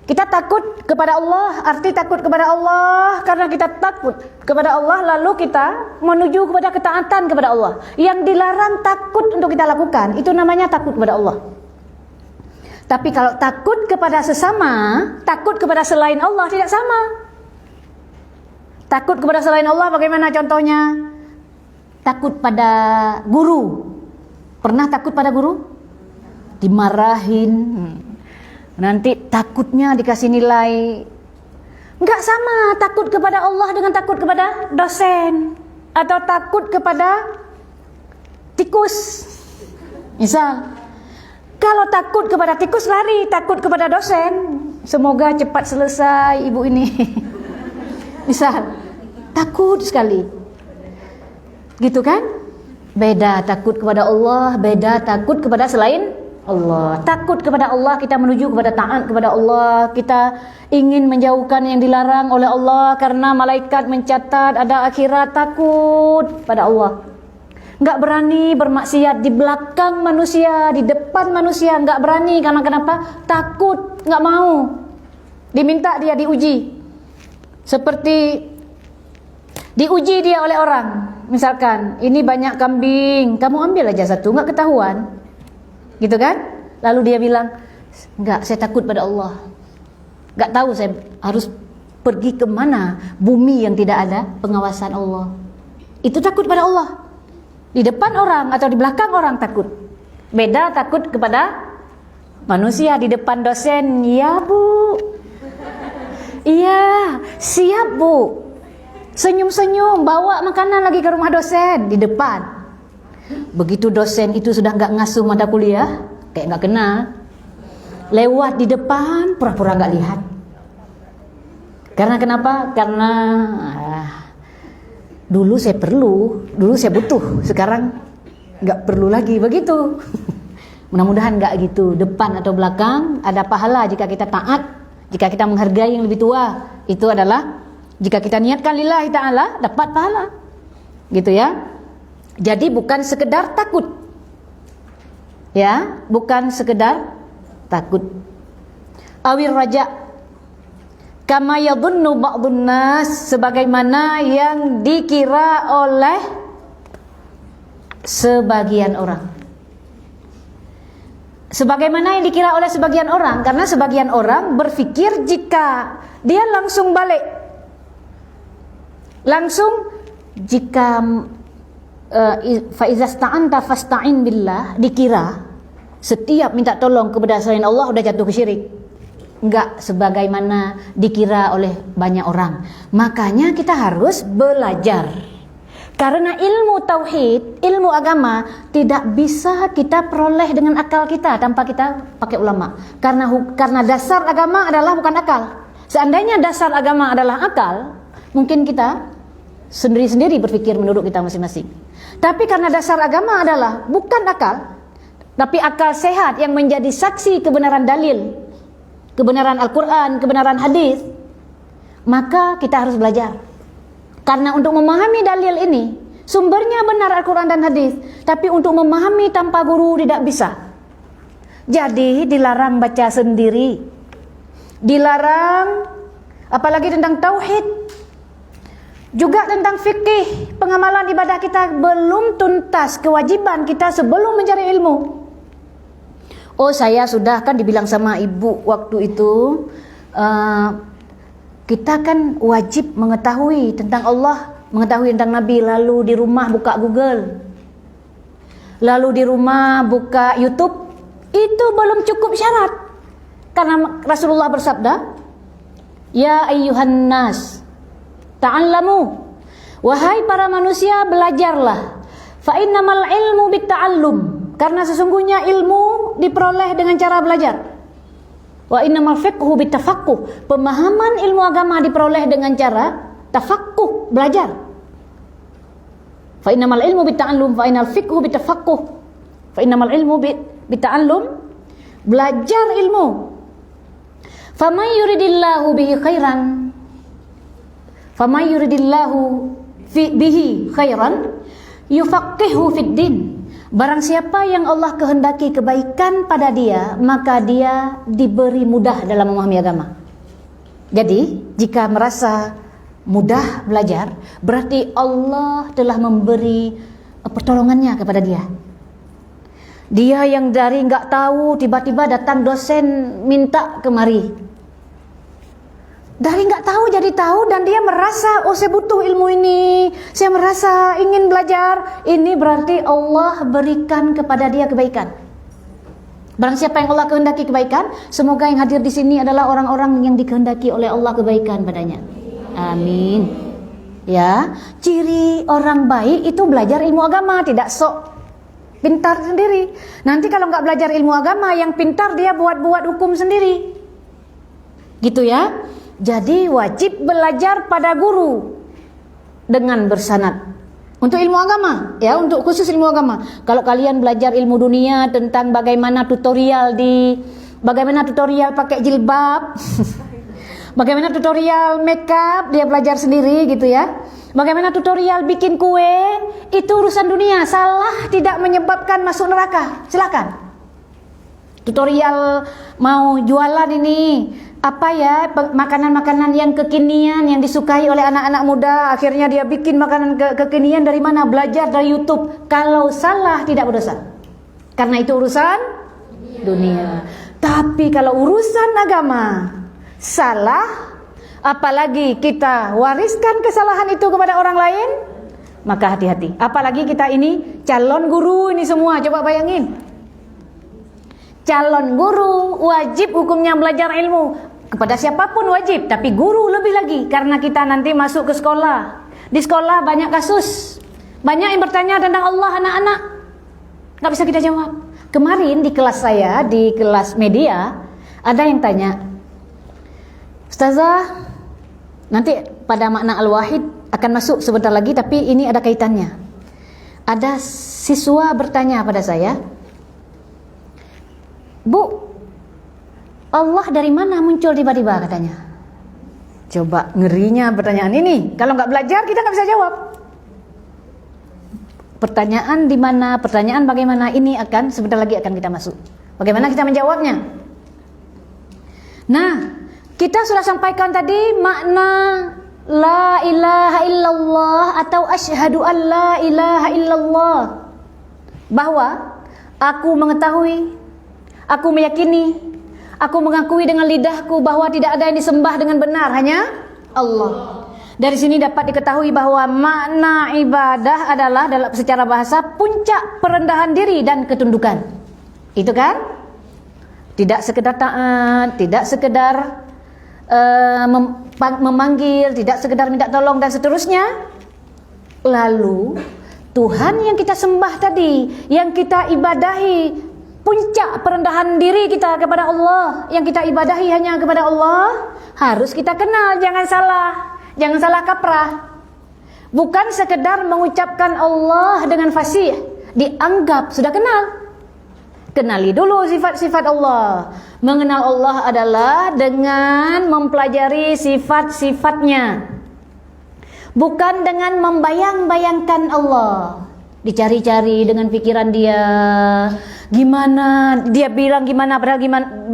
Kita takut kepada Allah, arti takut kepada Allah karena kita takut kepada Allah, lalu kita menuju kepada ketaatan kepada Allah. Yang dilarang takut untuk kita lakukan, itu namanya takut kepada Allah. Tapi kalau takut kepada sesama, takut kepada selain Allah tidak sama. Takut kepada selain Allah bagaimana contohnya? Takut pada guru. Pernah takut pada guru? Dimarahin. Nanti takutnya dikasih nilai. Enggak sama takut kepada Allah dengan takut kepada dosen. Atau takut kepada tikus. Misal, kalau takut kepada tikus lari, takut kepada dosen, semoga cepat selesai ibu ini. Misal, takut sekali. Gitu kan? Beda takut kepada Allah, beda takut kepada selain Allah. Takut kepada Allah, kita menuju kepada taat kepada Allah. Kita ingin menjauhkan yang dilarang oleh Allah karena malaikat mencatat ada akhirat. Takut pada Allah. Enggak berani bermaksiat di belakang manusia, di depan manusia enggak berani. Karena kenapa? Takut, enggak mau. Diminta dia diuji. Seperti diuji dia oleh orang. Misalkan, ini banyak kambing, kamu ambil aja satu, enggak ketahuan. Gitu kan? Lalu dia bilang, enggak, saya takut pada Allah. Enggak tahu saya harus pergi ke mana bumi yang tidak ada pengawasan Allah. Itu takut pada Allah. Di depan orang atau di belakang orang takut. Beda takut kepada manusia. Di depan dosen, ya bu, iya siap bu, senyum-senyum bawa makanan lagi ke rumah dosen di depan. Begitu dosen itu sudah nggak ngasuh mata kuliah, kayak nggak kenal, lewat di depan pura-pura nggak lihat. Karena kenapa? Karena dulu saya perlu, dulu saya butuh, sekarang nggak perlu lagi, begitu. Mudah-mudahan nggak gitu. Depan atau belakang ada pahala jika kita taat, jika kita menghargai yang lebih tua. Itu adalah jika kita niatkan lillahi ta'ala, dapat pahala. Gitu ya. Jadi bukan sekedar takut. Ya, bukan sekedar takut. Awir raja. Kama yadhunnu ba'dun nas, sebagaimana yang dikira oleh sebagian orang. Sebagaimana yang dikira oleh sebagian orang, karena sebagian orang berpikir jika dia langsung balik, langsung jika fa iza sta'anta fasta'in billah, dikira setiap minta tolong kepada selain Allah udah jatuh ke syirik. Enggak sebagaimana dikira oleh banyak orang. Makanya kita harus belajar. Karena ilmu tauhid, ilmu agama tidak bisa kita peroleh dengan akal kita tanpa kita pakai ulama. Karena dasar agama adalah bukan akal. Seandainya dasar agama adalah akal, mungkin kita sendiri-sendiri berpikir menurut kita masing-masing. Tapi karena dasar agama adalah bukan akal, tapi akal sehat yang menjadi saksi kebenaran dalil, kebenaran Al-Quran, kebenaran hadis, maka kita harus belajar. Karena untuk memahami dalil ini, sumbernya benar Al-Quran dan hadis, tapi untuk memahami tanpa guru tidak bisa. Jadi dilarang baca sendiri, dilarang apalagi tentang tauhid, juga tentang fikih. Pengamalan ibadah kita belum tuntas, kewajiban kita sebelum mencari ilmu. Oh, saya sudah kan dibilang sama ibu waktu itu, kita kan wajib mengetahui tentang Allah, mengetahui tentang Nabi. Lalu di rumah buka Google, lalu di rumah buka YouTube. Itu belum cukup syarat. Karena Rasulullah bersabda, ya ayyuhan nas ta'allamu, wahai para manusia belajarlah. Fa innamal ilmu bitta'allum, karena sesungguhnya ilmu diperoleh dengan cara belajar. Wa innamal fiqhu bitafaqquh, pemahaman ilmu agama diperoleh dengan cara tafaqquh, belajar. Fa innamal ilmu bitta'allum, fa innal fiqhu bitafaqquh. Fa innamal ilmu bitta'allum, belajar ilmu. Faman yuridillahu bihi khairan, faman yuridillahu bihi khairan yufaqihu fid din. Barang siapa yang Allah kehendaki kebaikan pada dia, maka dia diberi mudah dalam memahami agama. Jadi, jika merasa mudah belajar, berarti Allah telah memberi pertolongannya kepada dia. Dia yang dari enggak tahu, tiba-tiba datang dosen minta kemari. Dari nggak tahu jadi tahu, dan dia merasa, oh saya butuh ilmu ini, saya merasa ingin belajar. Ini berarti Allah berikan kepada dia kebaikan. Barang siapa yang Allah kehendaki kebaikan, semoga yang hadir di sini adalah orang-orang yang dikehendaki oleh Allah kebaikan padanya. Amin. Ya, ciri orang baik itu belajar ilmu agama, tidak sok pintar sendiri. Nanti kalau nggak belajar ilmu agama, yang pintar dia buat-buat hukum sendiri. Gitu ya. Jadi wajib belajar pada guru dengan bersanad. Untuk ilmu agama, ya, untuk khusus ilmu agama. Kalau kalian belajar ilmu dunia tentang bagaimana tutorial pakai jilbab, bagaimana tutorial makeup, dia belajar sendiri gitu ya. Bagaimana tutorial bikin kue, itu urusan dunia, salah tidak menyebabkan masuk neraka. Silakan. Tutorial mau jualan ini, apa ya, makanan-makanan yang kekinian yang disukai oleh anak-anak muda, akhirnya dia bikin makanan kekinian dari mana? Belajar dari YouTube. Kalau salah tidak berdosa, karena itu urusan dunia. Tapi kalau urusan agama salah, apalagi kita wariskan kesalahan itu kepada orang lain, maka hati-hati. Apalagi kita ini calon guru ini semua, coba bayangin. Calon guru wajib hukumnya belajar ilmu. Kepada siapapun wajib, tapi guru lebih lagi, karena kita nanti masuk ke sekolah. Di sekolah banyak kasus, banyak yang bertanya tentang Allah anak-anak, nggak bisa kita jawab. Kemarin di kelas saya, di kelas media, ada yang tanya, Ustazah, nanti pada makna al-wahid akan masuk sebentar lagi, tapi ini ada kaitannya. Ada siswa bertanya pada saya, Bu, Allah dari mana muncul tiba-tiba, katanya. Coba ngerinya pertanyaan ini. Kalau nggak belajar kita nggak bisa jawab. Pertanyaan di mana, pertanyaan bagaimana, ini akan sebentar lagi akan kita masuk. Bagaimana kita menjawabnya? Nah, kita sudah sampaikan tadi makna la ilaha illallah atau asyhadu an la ilaha illallah. Bahwa aku mengetahui, aku meyakini, aku mengakui dengan lidahku bahwa tidak ada yang disembah dengan benar, hanya Allah. Dari sini dapat diketahui bahwa makna ibadah adalah dalam secara bahasa puncak perendahan diri dan ketundukan. Itu kan? Tidak sekedar taat, tidak sekedar memanggil, tidak sekedar minta tolong dan seterusnya. Lalu Tuhan yang kita sembah tadi, yang kita ibadahi, puncak perendahan diri kita kepada Allah, yang kita ibadahi hanya kepada Allah, harus kita kenal, jangan salah kaprah. Bukan sekedar mengucapkan Allah dengan fasih, dianggap sudah kenal. Kenali dulu sifat-sifat Allah. Mengenal Allah adalah dengan mempelajari sifat-sifatnya, bukan dengan membayang-bayangkan Allah. Dicari-cari dengan pikiran dia, gimana dia bilang gimana, padahal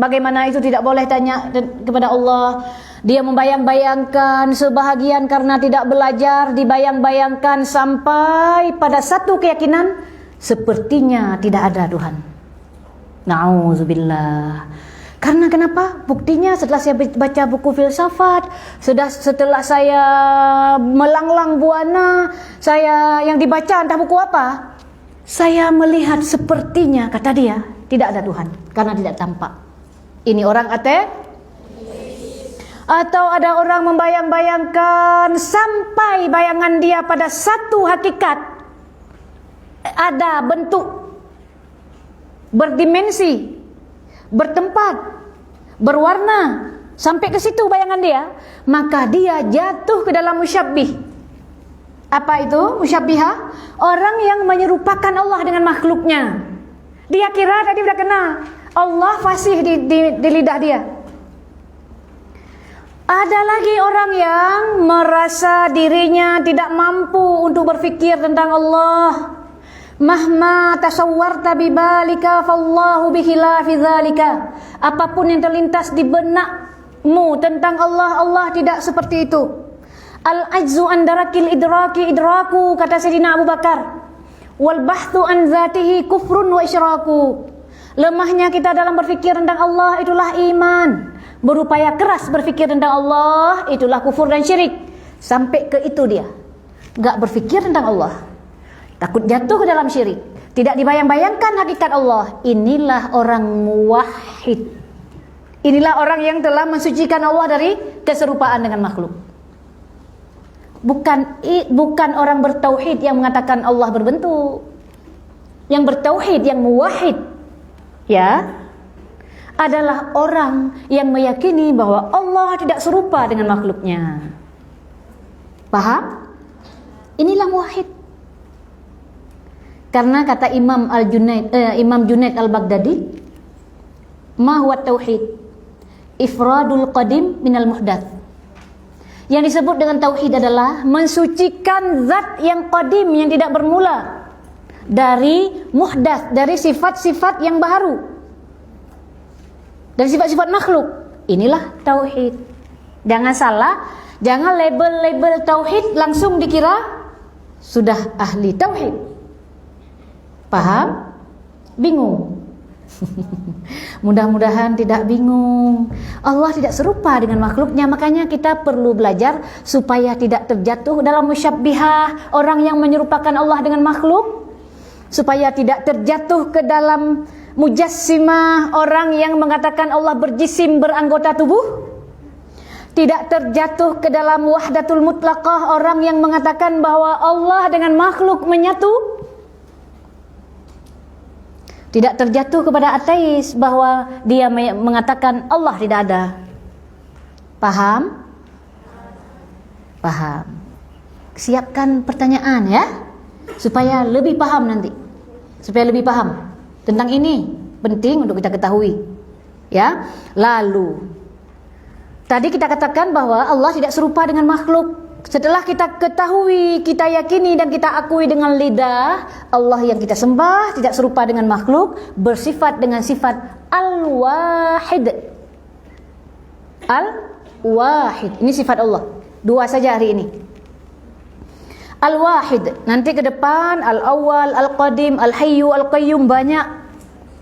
bagaimana itu tidak boleh tanya kepada Allah. Dia membayang-bayangkan sebahagian karena tidak belajar, dibayang-bayangkan sampai pada satu keyakinan, sepertinya tidak ada Tuhan. Na'udzubillah. Karena kenapa? Buktinya setelah saya baca buku filsafat, setelah saya melanglang buana, saya yang dibaca entah buku apa, saya melihat sepertinya, kata dia, tidak ada Tuhan karena tidak tampak. Ini orang ateis. Atau ada orang membayang-bayangkan sampai bayangan dia pada satu hakikat, ada bentuk, berdimensi, bertempat, berwarna, sampai ke situ bayangan dia, maka dia jatuh ke dalam musyabbih. Apa itu musyabbihah? Orang yang menyerupakan Allah dengan makhluknya. Dia kira tadi udah kenal Allah fasih di lidah dia. Ada lagi orang yang merasa dirinya tidak mampu untuk berfikir tentang Allah. Mahma tasawwarta bibalika fallahu bikhilafi dzalika. Apapun yang terlintas di benakmu tentang Allah, Allah tidak seperti itu. Al-ajzu an darakil idraku, kata Sayyidina Abu Bakar. Wal bahthu an dzatihi kufrun wa isyraku. Lemahnya kita dalam berfikir tentang Allah itulah iman. Berupaya keras berfikir tentang Allah itulah kufur dan syirik. Sampai ke itu dia, enggak berfikir tentang Allah, takut jatuh ke dalam syirik, tidak dibayang-bayangkan hakikat Allah. Inilah orang muwahhid. Inilah orang yang telah mensucikan Allah dari keserupaan dengan makhluk. Bukan orang bertauhid yang mengatakan Allah berbentuk. Yang bertauhid, yang muwahhid, ya, adalah orang yang meyakini bahwa Allah tidak serupa dengan makhluknya. Paham? Inilah muwahhid. Karena kata Imam Junaid Al-Baghdadi, ma huwa tauhid? Ifradul qadim minal muhdath. Yang disebut dengan tauhid adalah mensucikan zat yang qadim, yang tidak bermula, dari muhdath, dari sifat-sifat yang baru, dari sifat-sifat makhluk. Inilah tauhid. Jangan salah, jangan label-label tauhid langsung dikira sudah ahli tauhid. Paham? Bingung? Mudah-mudahan tidak bingung. Allah tidak serupa dengan makhluknya, makanya kita perlu belajar supaya tidak terjatuh dalam musyabbihah, orang yang menyerupakan Allah dengan makhluk, supaya tidak terjatuh ke dalam mujassimah, orang yang mengatakan Allah berjisim, beranggota tubuh, tidak terjatuh ke dalam wahdatul mutlaqah, orang yang mengatakan bahwa Allah dengan makhluk menyatu, tidak terjatuh kepada ateis bahwa dia mengatakan Allah tidak ada. Paham? Paham. Siapkan pertanyaan ya, supaya lebih paham nanti. Supaya lebih paham tentang ini, penting untuk kita ketahui. Ya. Lalu tadi kita katakan bahwa Allah tidak serupa dengan makhluk. Setelah kita ketahui, kita yakini dan kita akui dengan lidah, Allah yang kita sembah tidak serupa dengan makhluk, bersifat dengan sifat Al-Wahid. Al-Wahid, ini sifat Allah. Dua saja hari ini. Al-Wahid, nanti ke depan Al-Awwal, Al-Qadim, Al-Hayyu, Al-Qayyum, banyak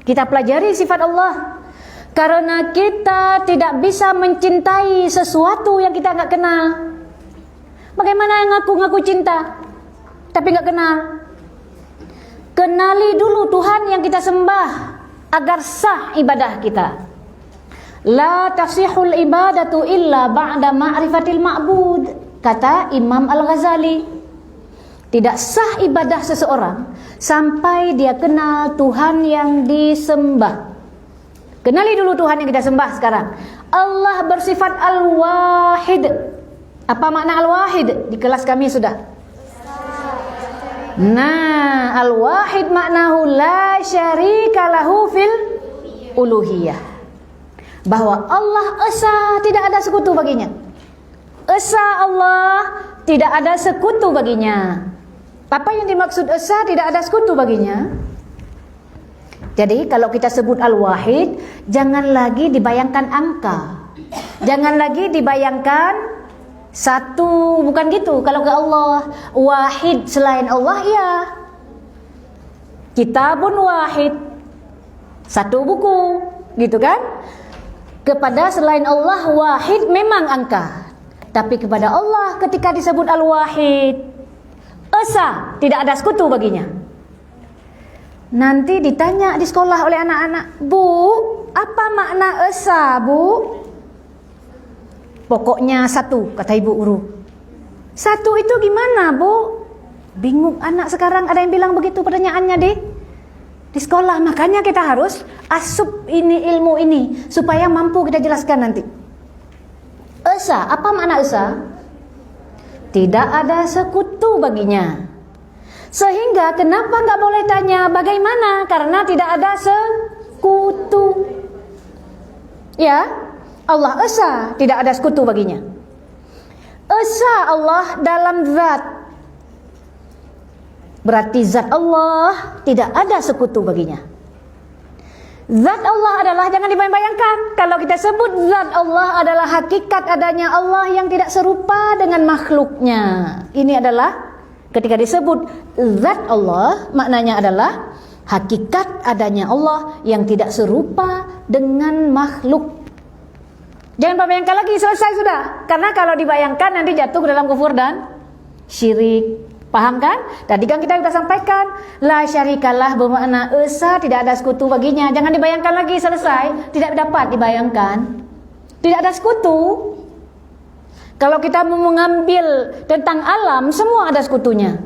kita pelajari sifat Allah. Karena kita tidak bisa mencintai sesuatu yang kita nggak kenal. Bagaimana yang ngaku-ngaku cinta tapi nggak kenal? Kenali dulu Tuhan yang kita sembah agar sah ibadah kita. La tasihul ibadatu illa ba'da ma'rifatil ma'bud, kata Imam Al-Ghazali. Tidak sah ibadah seseorang sampai dia kenal Tuhan yang disembah. Kenali dulu Tuhan yang kita sembah sekarang. Allah bersifat Al-Wahid. Apa makna Al-Wahid? Di kelas kami sudah. Nah, Al-Wahid maknahu la syarika lahu fil uluhiyah. Bahwa Allah Esa, tidak ada sekutu baginya. Esa Allah, tidak ada sekutu baginya. Apa yang dimaksud Esa, tidak ada sekutu baginya? Jadi kalau kita sebut Al-Wahid, jangan lagi dibayangkan angka. Jangan lagi dibayangkan satu, bukan gitu. Kalau ke Allah, wahid selain Allah, ya. Kitabun wahid, satu buku, gitu kan? Kepada selain Allah, wahid memang angka. Tapi kepada Allah ketika disebut Al-Wahid, Esa, tidak ada sekutu baginya. Nanti ditanya di sekolah oleh anak-anak, Bu, apa makna Esa, Bu? Pokoknya satu, kata ibu guru. Satu itu gimana, Bu? Bingung anak sekarang, ada yang bilang begitu pertanyaannya di sekolah. Makanya kita harus asup ini ilmu ini supaya mampu kita jelaskan nanti. Esa, apa makna Esa? Tidak ada sekutu baginya. Sehingga kenapa nggak boleh tanya bagaimana? Karena tidak ada sekutu. Ya. Allah Esa, tidak ada sekutu baginya. Esa Allah dalam zat, berarti zat Allah tidak ada sekutu baginya. Zat Allah adalah, jangan dibayangkan, kalau kita sebut zat Allah adalah hakikat adanya Allah yang tidak serupa dengan makhluknya. Ini adalah ketika disebut zat Allah, maknanya adalah hakikat adanya Allah yang tidak serupa dengan makhluk. Jangan bayangkan lagi, selesai sudah. Karena kalau dibayangkan nanti jatuh ke dalam kufur dan syirik. Paham kan? Tadi kan kita sudah sampaikan, la syarikalah bermakna Esa, tidak ada sekutu baginya. Jangan dibayangkan lagi, selesai. Tidak dapat dibayangkan. Tidak ada sekutu. Kalau kita mau mengambil tentang alam, semua ada sekutunya.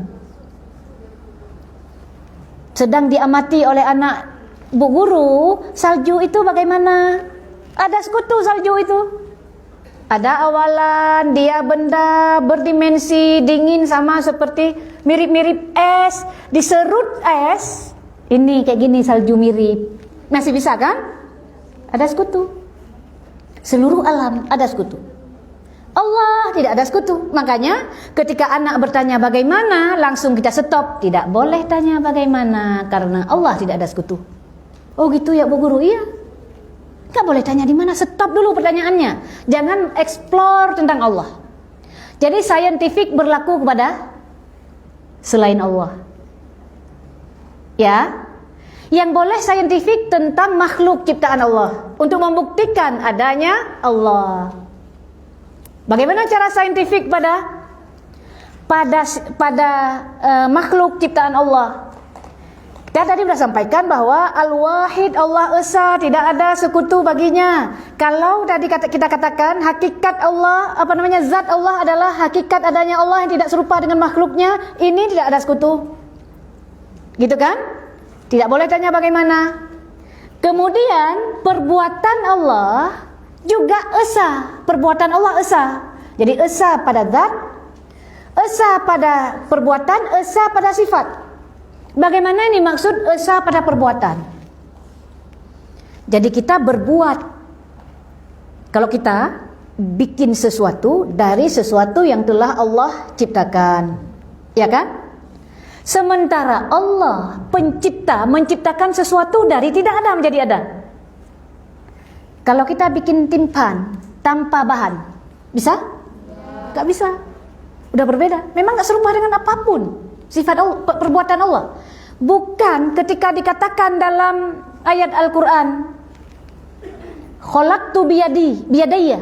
Sedang diamati oleh anak bu guru, salju itu bagaimana? Ada sekutu salju itu. Ada awalan, dia benda berdimensi dingin sama seperti mirip-mirip es, diserut es, ini kayak gini salju mirip. Masih bisa kan? Ada sekutu. Seluruh alam ada sekutu. Allah tidak ada sekutu. Makanya ketika anak bertanya bagaimana, langsung kita stop. Tidak boleh tanya bagaimana, karena Allah tidak ada sekutu. Oh gitu ya Bu Guru? Iya. Gak boleh tanya di mana, stop dulu pertanyaannya. Jangan explore tentang Allah. Jadi scientific berlaku kepada selain Allah. Ya. Yang boleh scientific tentang makhluk ciptaan Allah, untuk membuktikan adanya Allah. Bagaimana cara scientific pada makhluk ciptaan Allah? Kita tadi sudah sampaikan bahwa Al-Wahid, Allah Esa, tidak ada sekutu baginya. Kalau tadi kita katakan hakikat Allah, zat Allah adalah hakikat adanya Allah yang tidak serupa dengan makhluknya, ini tidak ada sekutu. Gitu kan? Tidak boleh tanya bagaimana. Kemudian perbuatan Allah juga Esa. Perbuatan Allah Esa. Jadi Esa pada zat, Esa pada perbuatan, Esa pada sifat. Bagaimana ini maksud Esa pada perbuatan? Jadi kita berbuat. Kalau kita bikin sesuatu dari sesuatu yang telah Allah ciptakan, ya kan? Sementara Allah pencipta menciptakan sesuatu dari tidak ada menjadi ada. Kalau kita bikin timpan tanpa bahan, bisa? Gak bisa. Udah berbeda. Memang gak serupa dengan apapun sifat Allah, perbuatan Allah. Bukan ketika dikatakan dalam ayat Al-Quran, khalaqtu biyadayya,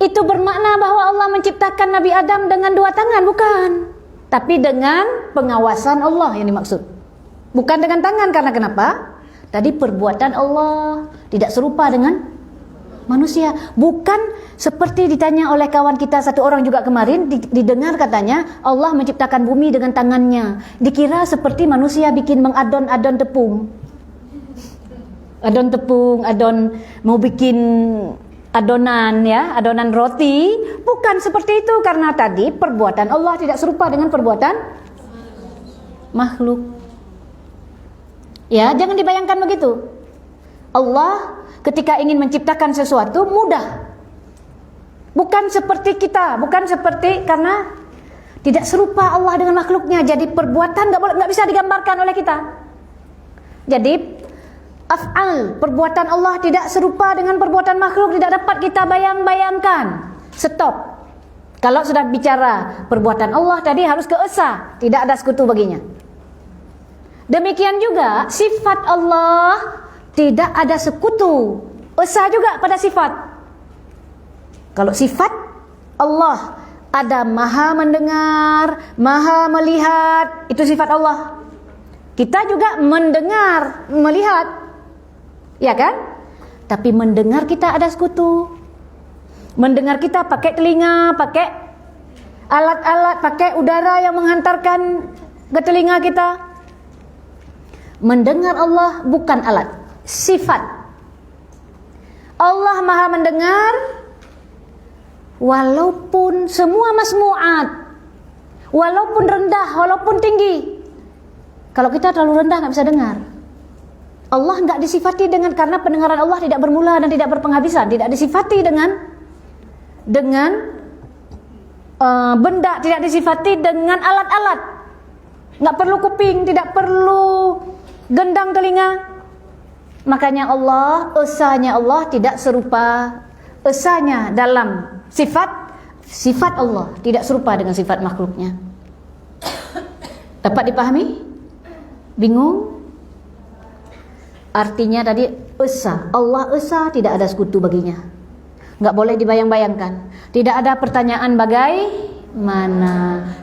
itu bermakna bahwa Allah menciptakan Nabi Adam dengan dua tangan, bukan. Tapi dengan pengawasan Allah yang dimaksud. Bukan dengan tangan, karena kenapa? Tadi perbuatan Allah tidak serupa dengan manusia. Bukan seperti ditanya oleh kawan kita satu orang juga kemarin, didengar katanya Allah menciptakan bumi dengan tangannya. Dikira seperti manusia bikin mengadon-adon tepung. Adon tepung, mau bikin adonan, ya, adonan roti. Bukan seperti itu, karena tadi perbuatan Allah tidak serupa dengan perbuatan makhluk. Ya, jangan dibayangkan begitu. Allah ketika ingin menciptakan sesuatu mudah. Bukan seperti kita, bukan seperti, karena tidak serupa Allah dengan makhluknya. Jadi perbuatan nggak bisa digambarkan oleh kita. Jadi af'al, perbuatan Allah tidak serupa dengan perbuatan makhluk, tidak dapat kita bayangkan. Stop. Kalau sudah bicara perbuatan Allah tadi harus ke Esa, tidak ada sekutu baginya. Demikian juga sifat Allah tidak ada sekutu, Esa juga pada sifat. Kalau sifat Allah ada maha mendengar, maha melihat, itu sifat Allah. Kita juga mendengar, melihat, ya kan? Tapi mendengar kita ada sekutu. Mendengar kita pakai telinga, pakai alat-alat, pakai udara yang menghantarkan ke telinga kita. Mendengar Allah bukan alat, sifat. Allah maha mendengar walaupun semua masmu'at, walaupun rendah, walaupun tinggi. Kalau kita terlalu rendah nggak bisa dengar. Allah nggak disifati dengan, karena pendengaran Allah tidak bermula dan tidak berpenghabisan, tidak disifati dengan benda, tidak disifati dengan alat-alat. Nggak perlu kuping, tidak perlu gendang telinga. Makanya Allah, esanya Allah tidak serupa, esanya dalam sifat Allah tidak serupa dengan sifat makhluknya. Dapat dipahami? Bingung? Artinya tadi esa, Allah esa, tidak ada sekutu baginya. Nggak boleh dibayang-bayangkan. Tidak ada pertanyaan bagaimana.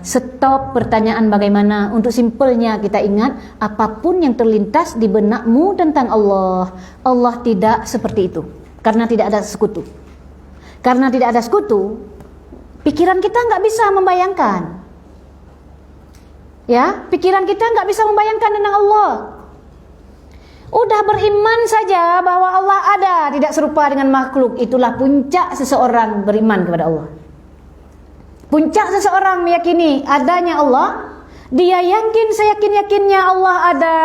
Stop pertanyaan bagaimana. Untuk simpelnya kita ingat, apapun yang terlintas di benakmu tentang Allah, Allah tidak seperti itu, karena tidak ada sekutu. Karena tidak ada sekutu, pikiran kita nggak bisa membayangkan. Ya, pikiran kita nggak bisa membayangkan tentang Allah. Udah beriman saja bahwa Allah ada, tidak serupa dengan makhluk, itulah puncak seseorang beriman kepada Allah. Puncak seseorang meyakini adanya Allah, Dia yakin seyakin-yakinnya Allah ada,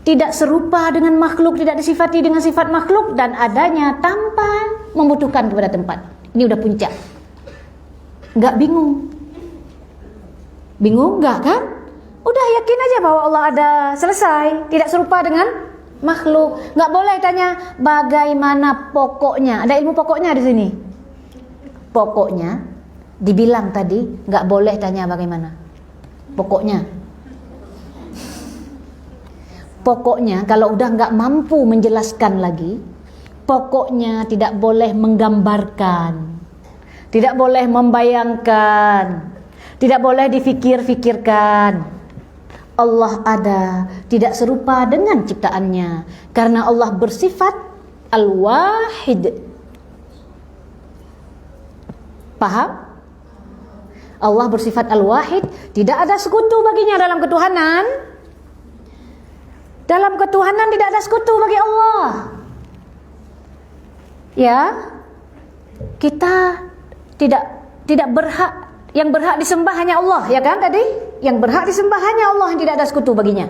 tidak serupa dengan makhluk, tidak disifati dengan sifat makhluk, dan adanya tanpa membutuhkan kepada tempat. Ini udah puncak. Enggak bingung? Bingung enggak kan? Udah yakin aja bahwa Allah ada, selesai. Tidak serupa dengan makhluk. Enggak boleh tanya bagaimana pokoknya. Ada ilmu pokoknya di sini. Pokoknya dibilang tadi enggak boleh tanya bagaimana. Pokoknya. Pokoknya kalau udah enggak mampu menjelaskan lagi, pokoknya tidak boleh menggambarkan. Tidak boleh membayangkan, tidak boleh difikir-fikirkan. Allah ada, tidak serupa dengan ciptaannya, karena Allah bersifat Al-Wahid. Paham? Allah bersifat Al-Wahid, tidak ada sekutu baginya dalam ketuhanan. Dalam ketuhanan tidak ada sekutu bagi Allah. Ya, kita tidak berhak, yang berhak disembah hanya Allah, ya kan tadi? Yang berhak disembah hanya Allah, yang tidak ada sekutu baginya.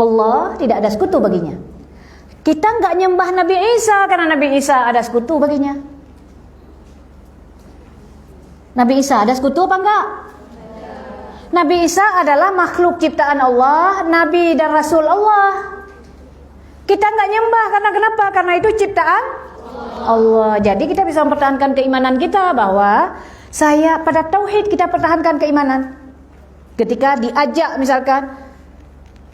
Allah tidak ada sekutu baginya. Kita enggak nyembah Nabi Isa karena Nabi Isa ada sekutu baginya. Nabi Isa ada sekutu apa enggak? Nabi Isa adalah makhluk ciptaan Allah, Nabi dan Rasul Allah. Kita enggak nyembah karena kenapa? Karena itu ciptaan Allah. Jadi kita bisa mempertahankan keimanan kita bahwa saya pada tauhid, kita pertahankan keimanan. Ketika diajak misalkan,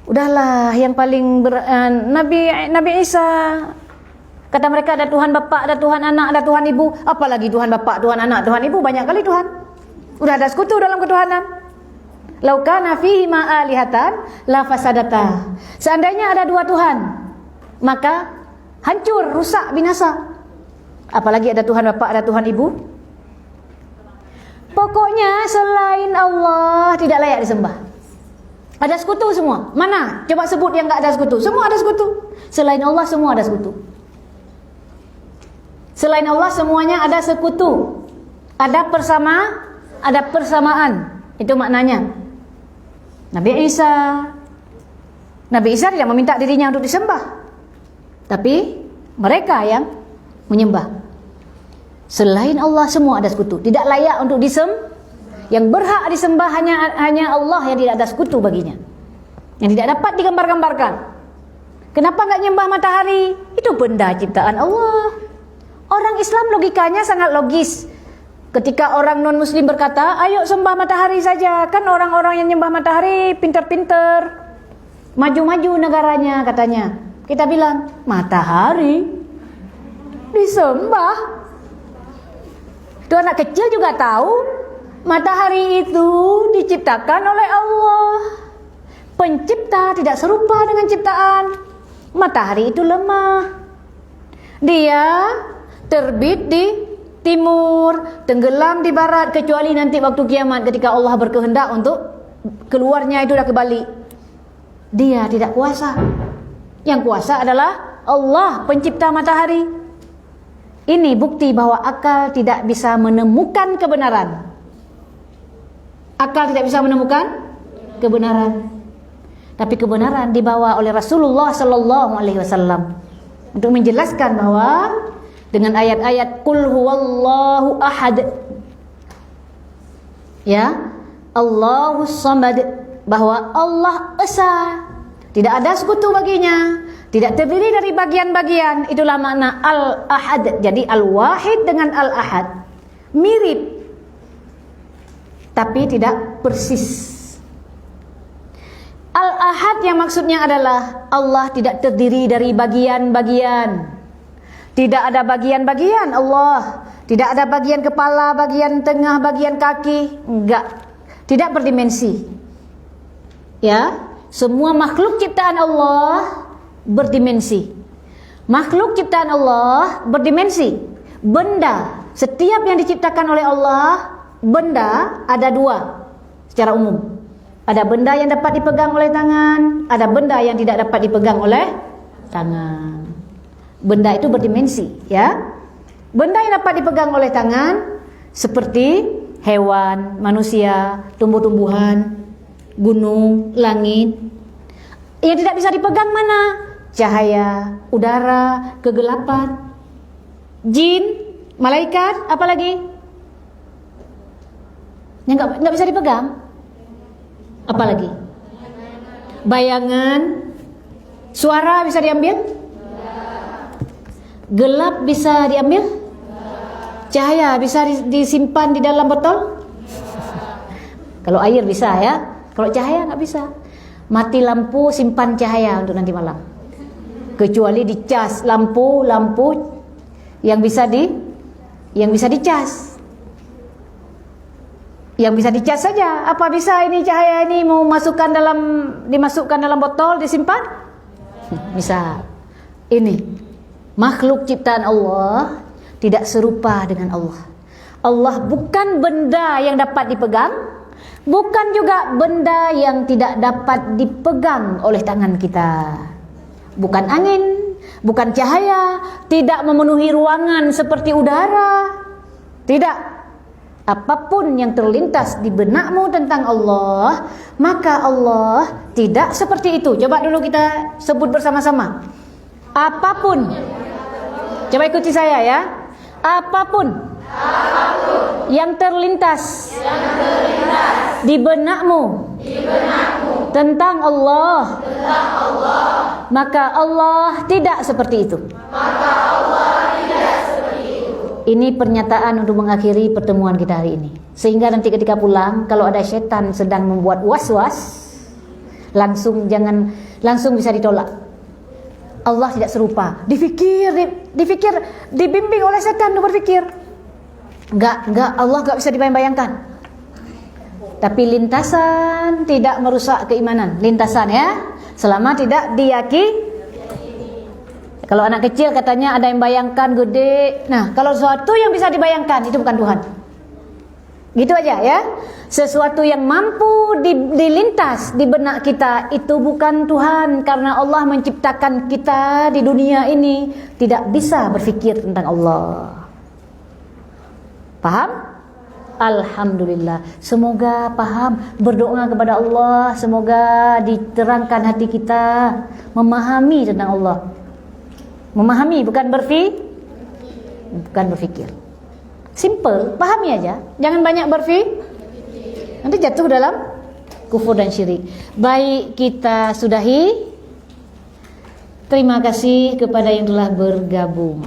udahlah yang paling Nabi Isa, kata mereka ada Tuhan Bapa, ada Tuhan Anak, ada Tuhan Ibu. Apalagi Tuhan Bapa, Tuhan Anak, Tuhan Ibu, banyak kali Tuhan. Udah ada sekutu dalam ketuhanan. Lau kana fihi ma alihatan la fasadata. Seandainya ada dua Tuhan, maka hancur, rusak, binasa. Apalagi ada Tuhan Bapa, ada Tuhan Ibu. Pokoknya selain Allah tidak layak disembah. Ada sekutu semua. Mana? Coba sebut yang enggak ada sekutu. Semua ada sekutu. Selain Allah semua ada sekutu. Selain Allah semuanya ada sekutu. Ada persamaan. Itu maknanya. Nabi Isa tidak meminta dirinya untuk disembah. Tapi mereka yang menyembah. Selain Allah semua ada sekutu, tidak layak untuk disembah. Yang berhak disembah hanya Allah yang tidak ada sekutu baginya, yang tidak dapat digambar-gambarkan. Kenapa enggak nyembah matahari? Itu benda ciptaan Allah. Orang Islam logikanya sangat logis. Ketika orang non-muslim berkata, ayo sembah matahari saja, kan orang-orang yang nyembah matahari pinter-pinter, maju-maju negaranya katanya. Kita bilang, matahari disembah. Itu anak kecil juga tahu matahari itu diciptakan oleh Allah. Pencipta tidak serupa dengan ciptaan. Matahari itu lemah. Dia terbit di timur, tenggelam di barat, kecuali nanti waktu kiamat ketika Allah berkehendak untuk keluarnya itu dah kebalik. Dia tidak kuasa. Yang kuasa adalah Allah, pencipta matahari. Ini bukti bahwa akal tidak bisa menemukan kebenaran. Akal tidak bisa menemukan kebenaran. Tapi kebenaran dibawa oleh Rasulullah sallallahu alaihi wasallam untuk menjelaskan bahwa dengan ayat-ayat Qul huwallahu ahad, ya, Allahus samad, bahwa Allah esa, tidak ada sekutu baginya, tidak terdiri dari bagian-bagian. Itulah makna Al-Ahad. Jadi Al-Wahid dengan Al-Ahad mirip, tapi tidak persis. Al-Ahad yang maksudnya adalah Allah tidak terdiri dari bagian-bagian. Tidak ada bagian-bagian Allah. Tidak ada bagian kepala, bagian tengah, bagian kaki. Enggak. Tidak berdimensi. Ya, semua makhluk ciptaan Allah berdimensi. Makhluk ciptaan Allah berdimensi. Benda, setiap yang diciptakan oleh Allah, benda ada dua secara umum. Ada benda yang dapat dipegang oleh tangan, ada benda yang tidak dapat dipegang oleh tangan. Benda itu berdimensi, ya. Benda yang dapat dipegang oleh tangan seperti hewan, manusia, tumbuh-tumbuhan, gunung, langit. Yang tidak bisa dipegang mana? Cahaya, udara, kegelapan, jin, malaikat, apa lagi? Yang nggak bisa dipegang? Apa lagi? Bayangan, suara bisa diambil? Gelap bisa diambil? Cahaya bisa disimpan di dalam botol? Kalau air bisa ya, kalau cahaya nggak bisa. Mati lampu, simpan cahaya untuk nanti malam. Kecuali dicas lampu yang bisa dicas. Yang bisa dicas saja. Apa bisa ini cahaya ini mau dimasukkan dalam botol, disimpan? Bisa. Ini makhluk ciptaan Allah tidak serupa dengan Allah. Allah bukan benda yang dapat dipegang, bukan juga benda yang tidak dapat dipegang oleh tangan kita. Bukan angin, bukan cahaya, tidak memenuhi ruangan seperti udara. Tidak. Apapun yang terlintas di benakmu tentang Allah, maka Allah tidak seperti itu. Coba dulu kita sebut bersama-sama. Apapun. Coba ikuti saya ya. Apapun yang terlintas di benakmu tentang Allah, maka Allah tidak seperti itu. Ini pernyataan untuk mengakhiri pertemuan kita hari ini. Sehingga nanti ketika pulang, kalau ada setan sedang membuat was-was, langsung bisa ditolak. Allah tidak serupa. Difikir, dibimbing oleh setan untuk berfikir. Enggak, Allah enggak bisa dibayang-bayangkan. Tapi lintasan tidak merusak keimanan. Lintasan ya, selama tidak diyakini. Kalau anak kecil katanya ada yang bayangkan gede. Nah, kalau sesuatu yang bisa dibayangkan itu bukan Tuhan. Gitu aja ya. Sesuatu yang mampu dilintas di benak kita itu bukan Tuhan, karena Allah menciptakan kita di dunia ini tidak bisa berfikir tentang Allah. Paham? Alhamdulillah. Semoga paham. Berdoa kepada Allah, semoga diterangkan hati kita memahami tentang Allah. Memahami bukan berfikir. Simple, pahami aja. Jangan banyak berfikir. Nanti jatuh dalam kufur dan syirik. Baik, kita sudahi. Terima kasih kepada yang telah bergabung.